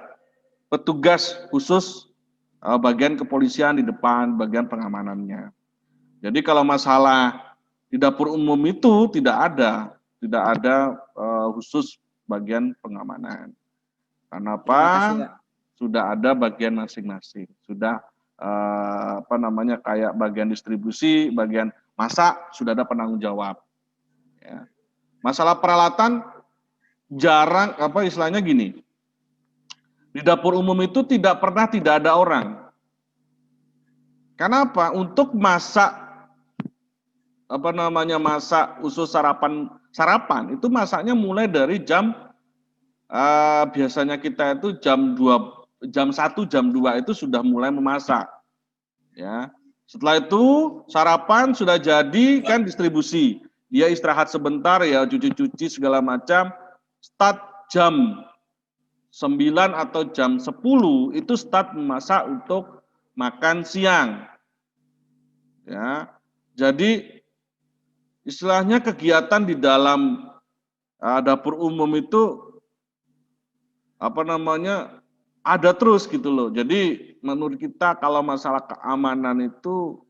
petugas khusus bagian kepolisian di depan, bagian pengamanannya. Jadi kalau masalah di dapur umum itu tidak ada khusus bagian pengamanan. Karena apa? Sudah ada bagian masing-masing. Sudah kayak bagian distribusi, bagian masak sudah ada penanggung jawab. Ya. Masalah peralatan jarang istilahnya gini. Di dapur umum itu tidak pernah tidak ada orang. Kenapa? Untuk masak masak usus sarapan itu masaknya mulai dari jam biasanya kita itu jam 1 jam 2 itu sudah mulai memasak. Ya. Setelah itu sarapan sudah jadi kan distribusi. Dia istirahat sebentar ya, cuci-cuci segala macam. Start jam 9 atau jam 10 itu start memasak untuk makan siang. Ya. Jadi istilahnya kegiatan di dalam dapur umum itu ada terus gitu loh. Jadi menurut kita kalau masalah keamanan itu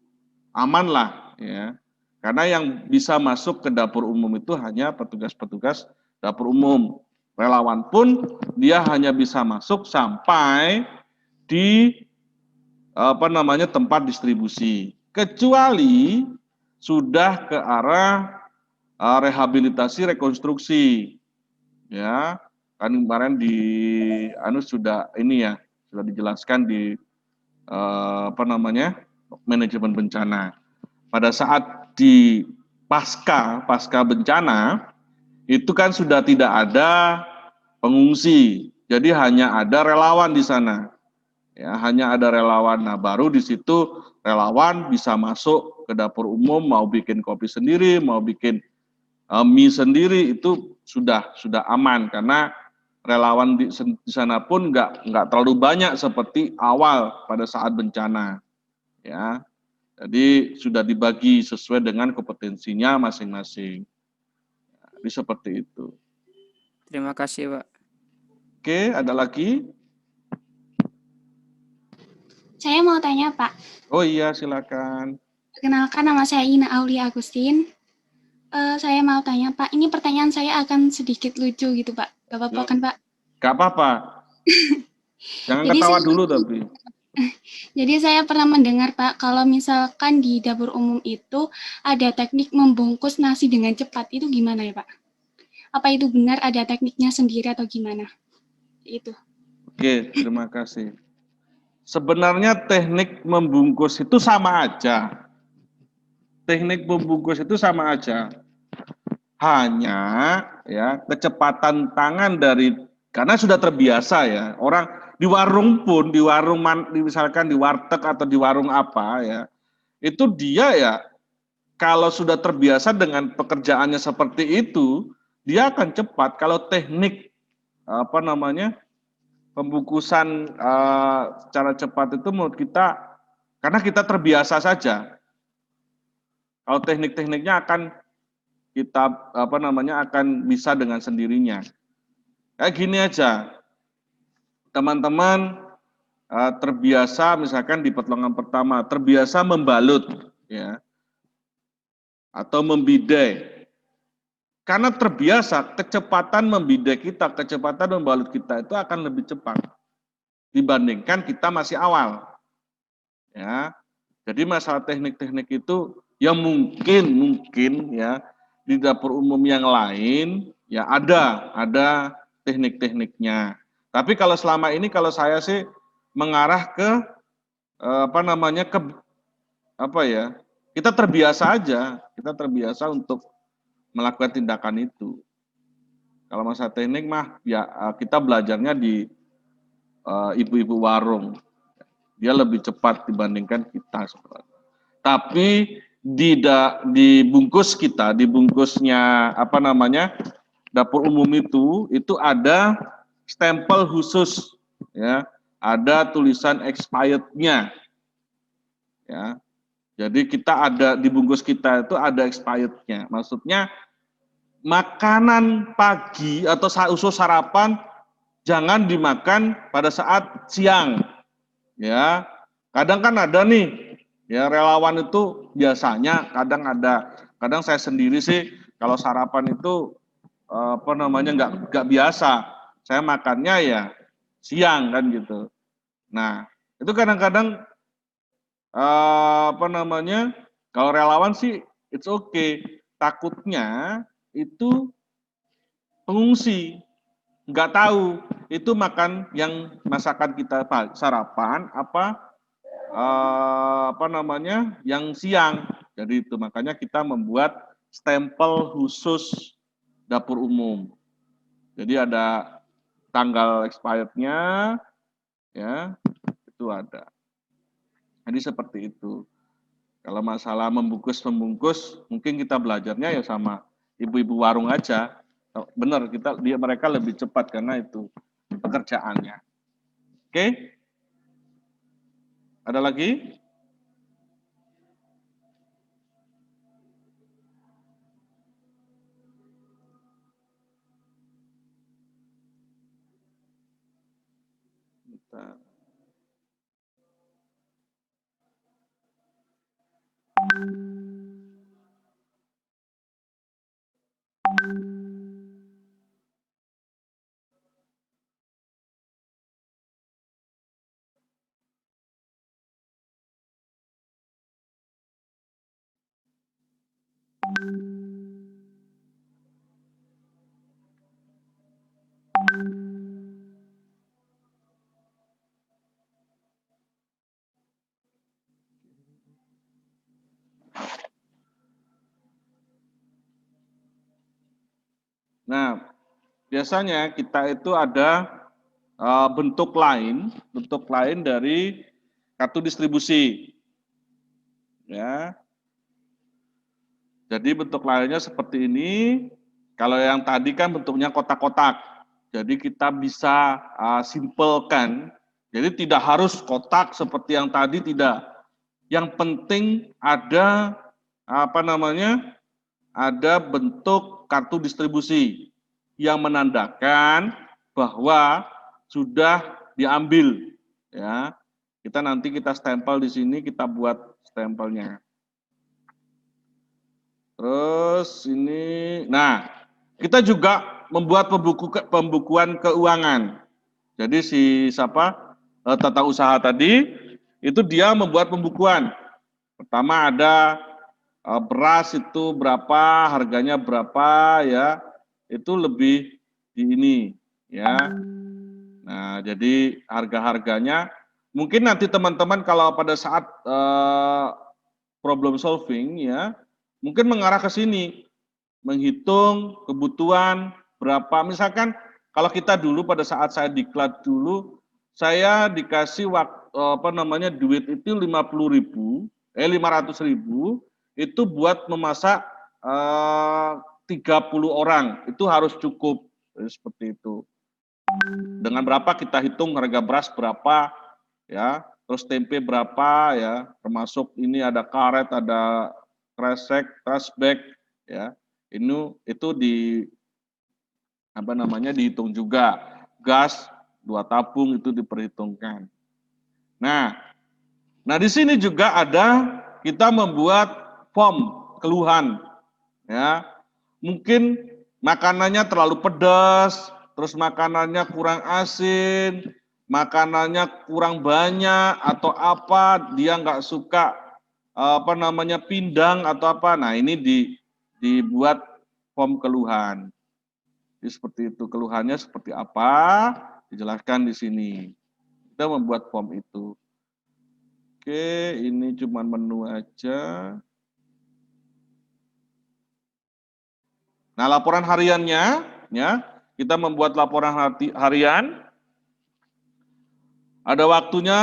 aman lah ya. Karena yang bisa masuk ke dapur umum itu hanya petugas-petugas dapur umum. Relawan pun dia hanya bisa masuk sampai di tempat distribusi. Kecuali sudah ke arah rehabilitasi rekonstruksi. Ya, kan kemarin di sudah dijelaskan di manajemen bencana. Pada saat di pasca bencana itu kan sudah tidak ada pengungsi, jadi hanya ada relawan di sana. Ya, hanya ada relawan. Nah, baru di situ relawan bisa masuk ke dapur umum, mau bikin kopi sendiri, mau bikin mie sendiri, itu sudah aman karena relawan di sana pun nggak terlalu banyak seperti awal pada saat bencana. Ya, jadi sudah dibagi sesuai dengan kompetensinya masing-masing. Jadi seperti itu. Terima kasih, Pak. Oke, ada lagi? Saya mau tanya, Pak. Oh iya, silakan. Perkenalkan, nama saya Ina Aulia Agustin. Saya mau tanya, Pak. Ini pertanyaan saya akan sedikit lucu gitu, Pak. Gak apa-apa kan, Pak? Gak apa-apa. Jangan ketawa dulu tapi. Jadi saya pernah mendengar, Pak, kalau misalkan di dapur umum itu ada teknik membungkus nasi dengan cepat. Itu gimana ya, Pak? Apa itu benar ada tekniknya sendiri atau gimana? Itu. Oke, terima kasih. Sebenarnya teknik membungkus itu sama aja. Teknik membungkus itu sama aja. Hanya ya kecepatan tangan karena sudah terbiasa ya. Orang di warung pun, misalkan di warteg atau di warung apa ya, itu dia ya kalau sudah terbiasa dengan pekerjaannya seperti itu, dia akan cepat. Kalau teknik pembungkusan secara cepat itu menurut kita karena kita terbiasa saja. Kalau teknik-tekniknya akan kita akan bisa dengan sendirinya. Kayak gini aja. Teman-teman terbiasa misalkan di pertolongan pertama terbiasa membalut ya. Atau membidai. Karena terbiasa, kecepatan membidai kita, kecepatan membalut kita itu akan lebih cepat dibandingkan kita masih awal. Ya. Jadi masalah teknik-teknik itu yang mungkin ya di dapur umum yang lain ya ada teknik-tekniknya. Tapi kalau selama ini kalau saya sih mengarah ke kita terbiasa aja, kita terbiasa untuk melakukan tindakan itu. Kalau masalah teknik mah ya kita belajarnya di ibu-ibu warung. Dia lebih cepat dibandingkan kita sebenarnya. Tapi di bungkusnya dapur umum itu ada stempel khusus ya, ada tulisan expired-nya. Ya. Jadi kita ada di bungkus kita itu ada expired-nya. Maksudnya makanan pagi atau usus sarapan jangan dimakan pada saat siang. Ya. Kadang kan ada nih ya relawan itu biasanya kadang saya sendiri sih kalau sarapan itu nggak biasa. Saya makannya ya siang kan gitu. Nah, itu kadang-kadang kalau relawan sih it's okay. Takutnya itu pengungsi nggak tahu itu makan yang masakan kita sarapan apa yang siang. Jadi itu makanya kita membuat stempel khusus dapur umum. Jadi ada tanggal expirednya, ya itu ada. Jadi seperti itu. Kalau masalah membungkus, mungkin kita belajarnya ya sama ibu-ibu warung aja. Benar, mereka lebih cepat karena itu pekerjaannya. Oke? Ada lagi? Bentar. Nah, biasanya kita itu ada bentuk lain dari kartu distribusi. Ya. Jadi bentuk lainnya seperti ini. Kalau yang tadi kan bentuknya kotak-kotak. Jadi kita bisa simpelkan. Jadi tidak harus kotak seperti yang tadi, tidak. Yang penting ada ada bentuk kartu distribusi yang menandakan bahwa sudah diambil, ya. Kita stempel di sini, kita buat stempelnya. Terus ini, nah, kita juga membuat pembukuan keuangan. Jadi tata usaha tadi itu dia membuat pembukuan. Pertama ada beras itu berapa, harganya berapa, ya. Itu lebih di ini, ya. Nah, jadi harga-harganya mungkin nanti teman-teman kalau pada saat problem solving, ya, mungkin mengarah ke sini, menghitung kebutuhan berapa. Misalkan kalau kita dulu pada saat saya diklat dulu, saya dikasih duit itu 500.000 itu buat memasak 30 orang, itu harus cukup. Seperti itu. Dengan berapa kita hitung harga beras berapa, ya, terus tempe berapa, ya, termasuk ini ada karet, ada kresek, trashback, ya. Itu dihitung juga. Gas 2 tabung itu diperhitungkan. Nah, di sini juga ada kita membuat form keluhan, ya. Mungkin makanannya terlalu pedas, terus makanannya kurang asin, makanannya kurang banyak atau apa, dia nggak suka pindang atau apa. Nah, ini dibuat form keluhan. Jadi seperti itu, keluhannya seperti apa, dijelaskan di sini. Kita membuat form itu. Oke, ini cuma menu aja. Nah, laporan hariannya, ya, kita membuat laporan harian. Ada waktunya,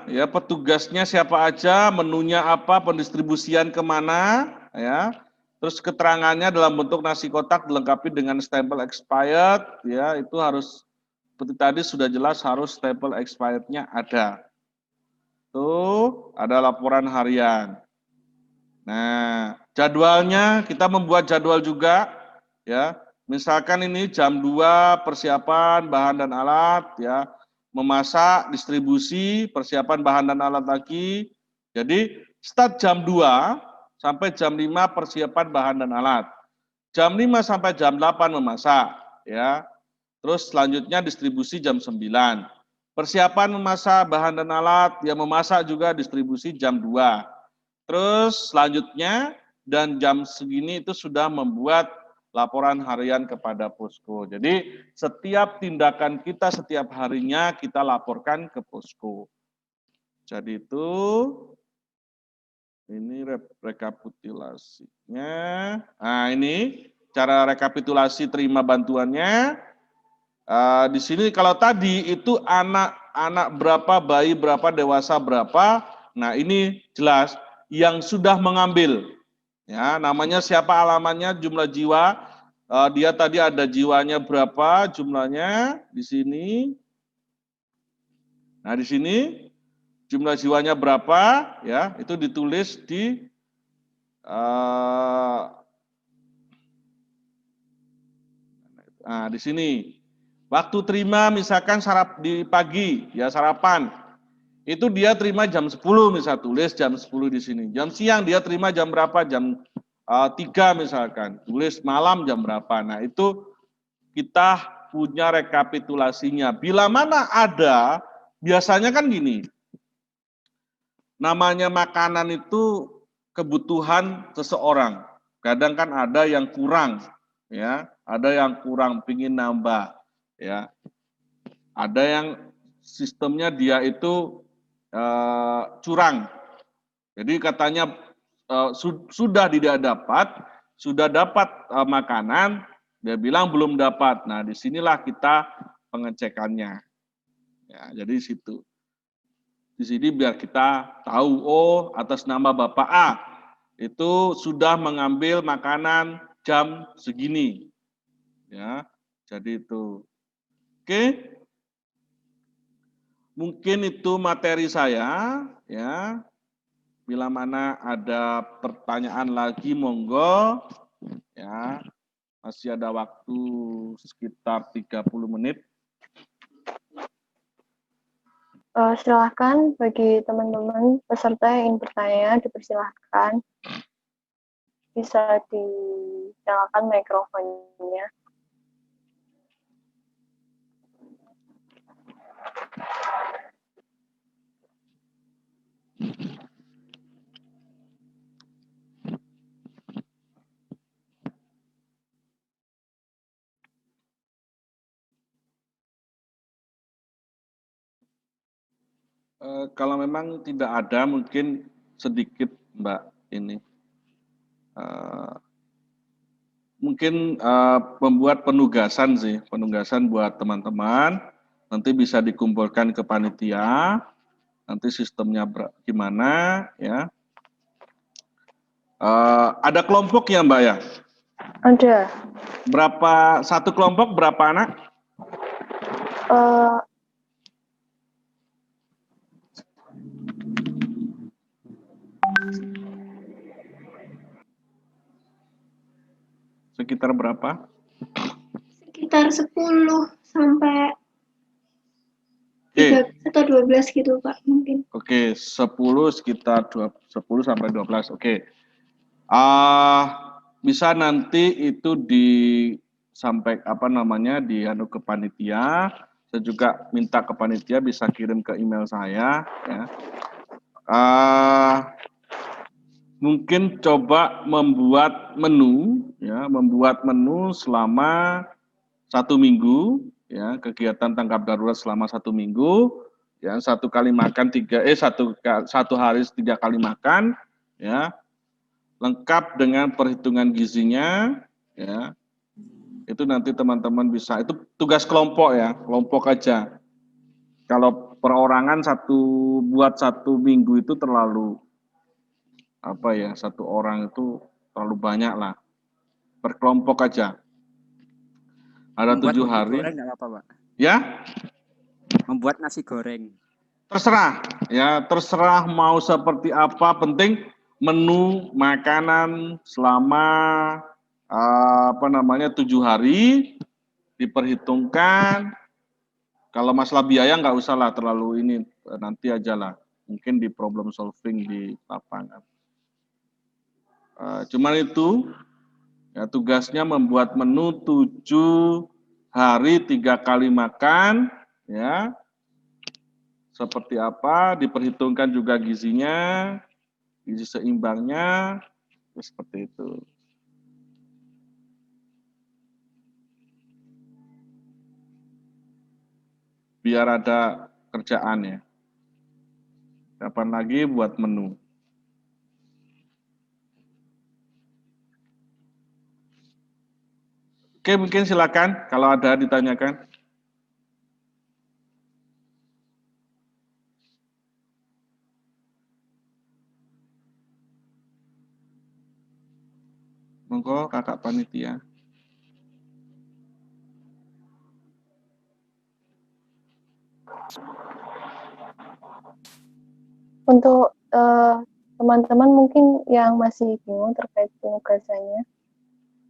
ya, petugasnya siapa aja, menunya apa, pendistribusian kemana, ya. Terus keterangannya dalam bentuk nasi kotak dilengkapi dengan stempel expired, ya, itu harus seperti tadi sudah jelas harus stempel expirednya ada. Tuh, ada laporan harian. Nah, jadwalnya kita membuat jadwal juga, ya. Misalkan ini jam 2 persiapan bahan dan alat, ya. Memasak, distribusi, persiapan bahan dan alat lagi. Jadi start jam 2 sampai jam 5 persiapan bahan dan alat. Jam 5 sampai jam 8 memasak, ya. Terus selanjutnya distribusi jam 9. Persiapan memasak bahan dan alat, ya, memasak juga distribusi jam 2. Terus selanjutnya dan jam segini itu sudah membuat laporan harian kepada posko. Jadi setiap tindakan kita setiap harinya kita laporkan ke posko. Jadi itu ini rekapitulasinya. Nah, ini cara rekapitulasi terima bantuannya. Di sini kalau tadi itu anak berapa, bayi berapa, dewasa berapa. Nah, ini jelas yang sudah mengambil. Ya, namanya siapa, alamannya, jumlah jiwa. Dia tadi ada jiwanya berapa jumlahnya di sini. Nah, di sini jumlah jiwanya berapa, ya, itu ditulis di di sini. Waktu terima misalkan di pagi, ya sarapan. Itu dia terima jam 10, misal tulis jam 10 di sini. Jam siang dia terima jam berapa? Jam 3 misalkan. Tulis malam jam berapa. Nah, itu kita punya rekapitulasinya. Bila mana ada, biasanya kan gini. Namanya makanan itu kebutuhan seseorang. Kadang kan ada yang kurang, ya, ada yang kurang, pingin nambah, ya. Ada yang sistemnya dia itu curang. Jadi katanya sudah tidak dapat, sudah dapat makanan, dia bilang belum dapat. Nah, disinilah kita pengecekannya. Ya, jadi situ. Di sini biar kita tahu, oh atas nama Bapak A itu sudah mengambil makanan jam segini. Ya, jadi itu. Oke. Mungkin itu materi saya, ya. Bila mana ada pertanyaan lagi, monggo. Ya, masih ada waktu sekitar 30 menit. Silahkan bagi teman-teman peserta yang ingin bertanya, dipersilahkan. Bisa dinyalakan mikrofonnya. Kalau memang tidak ada, mungkin sedikit Mbak ini. Mungkin membuat penugasan sih, penugasan buat teman-teman. Nanti bisa dikumpulkan ke panitia. Nanti sistemnya gimana, ya. Ada kelompok ya Mbak ya? Ada. Satu kelompok berapa anak? Sekitar berapa? Sekitar 10 sampai 3 atau 12 gitu Pak mungkin. Oke, 10 sekitar 10 sampai 12. Oke. Bisa nanti itu sampai dianu ke panitia. Saya juga minta ke panitia bisa kirim ke email saya, ya. Mungkin coba membuat menu, ya, selama 1 minggu, ya, kegiatan tanggap darurat selama 1 minggu, ya, 1 kali makan 1 hari 3 kali makan, ya, lengkap dengan perhitungan gizinya, ya. Itu nanti teman-teman bisa, itu tugas kelompok ya, kelompok aja. Kalau perorangan buat 1 minggu itu terlalu 1 orang itu terlalu banyak lah. Per kelompok aja. Ada Membuat 7 nasi hari. goreng nggak apa-apa, Pak? Ya? Membuat nasi goreng. Terserah, ya, terserah mau seperti apa, penting menu makanan selama 7 hari diperhitungkan. Kalau masalah biaya nggak usah lah terlalu ini, nanti aja lah, mungkin di problem solving di lapangan. Cuman itu, ya, tugasnya membuat menu 7 hari 3 kali makan, ya. Seperti apa, diperhitungkan juga gizinya, gizi seimbangnya, seperti itu. Biar ada kerjaan ya. Kapan lagi buat menu? Oke, mungkin silakan kalau ada ditanyakan. Monggo kakak panitia. Untuk teman-teman mungkin yang masih bingung terkait penugasannya,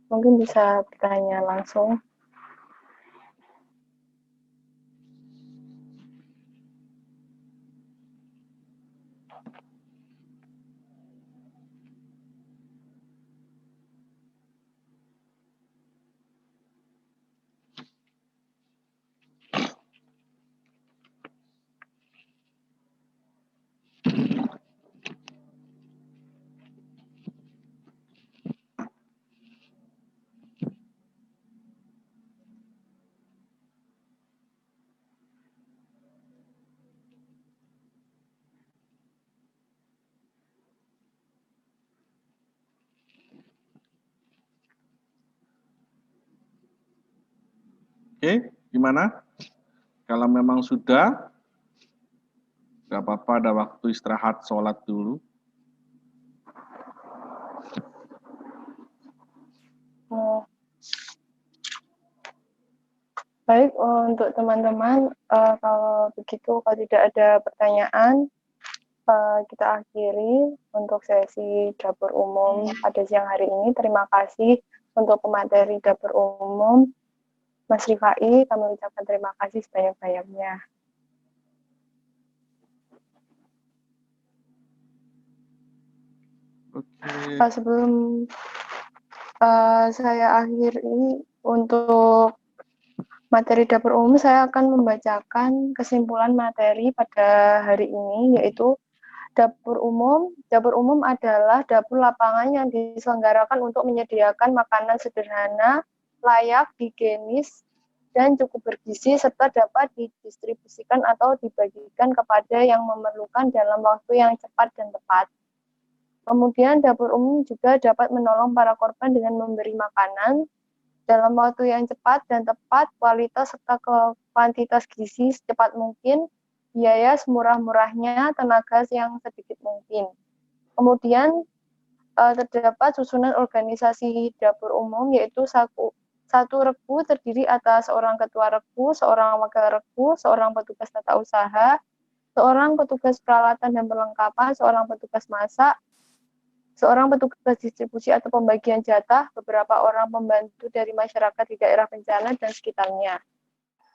mungkin bisa bertanya langsung. Oke, gimana? Kalau memang sudah, nggak apa-apa, ada waktu istirahat, sholat dulu. Baik, untuk teman-teman, kalau begitu, kalau tidak ada pertanyaan, kita akhiri untuk sesi dapur umum pada siang hari ini. Terima kasih untuk pemateri dapur umum, Mas Rifai. Kami ucapkan terima kasih sebanyak-banyaknya. Oke. Sebelum saya akhiri untuk materi dapur umum, saya akan membacakan kesimpulan materi pada hari ini, yaitu dapur umum. Dapur umum adalah dapur lapangan yang diselenggarakan untuk menyediakan makanan sederhana, layak, higienis, dan cukup bergizi, serta dapat didistribusikan atau dibagikan kepada yang memerlukan dalam waktu yang cepat dan tepat. Kemudian dapur umum juga dapat menolong para korban dengan memberi makanan dalam waktu yang cepat dan tepat, kualitas serta kuantitas gizi secepat mungkin, biaya semurah-murahnya, tenaga yang sedikit mungkin. Kemudian terdapat susunan organisasi dapur umum, yaitu satu regu terdiri atas seorang ketua regu, seorang wakil regu, seorang petugas tata usaha, seorang petugas peralatan dan perlengkapan, seorang petugas masak, seorang petugas distribusi atau pembagian jatah, beberapa orang pembantu dari masyarakat di daerah bencana dan sekitarnya.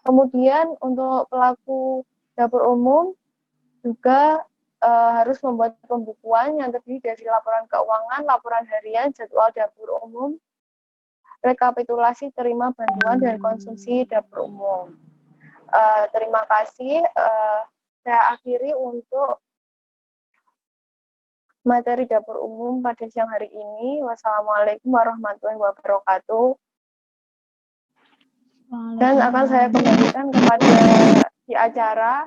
Kemudian untuk pelaku dapur umum juga harus membuat pembukuan yang terdiri dari laporan keuangan, laporan harian, jadwal dapur umum, rekapitulasi terima bantuan dan konsumsi dapur umum. Terima kasih. Saya akhiri untuk materi dapur umum pada siang hari ini. Wassalamualaikum warahmatullahi wabarakatuh. Dan akan saya kembalikan kepada di acara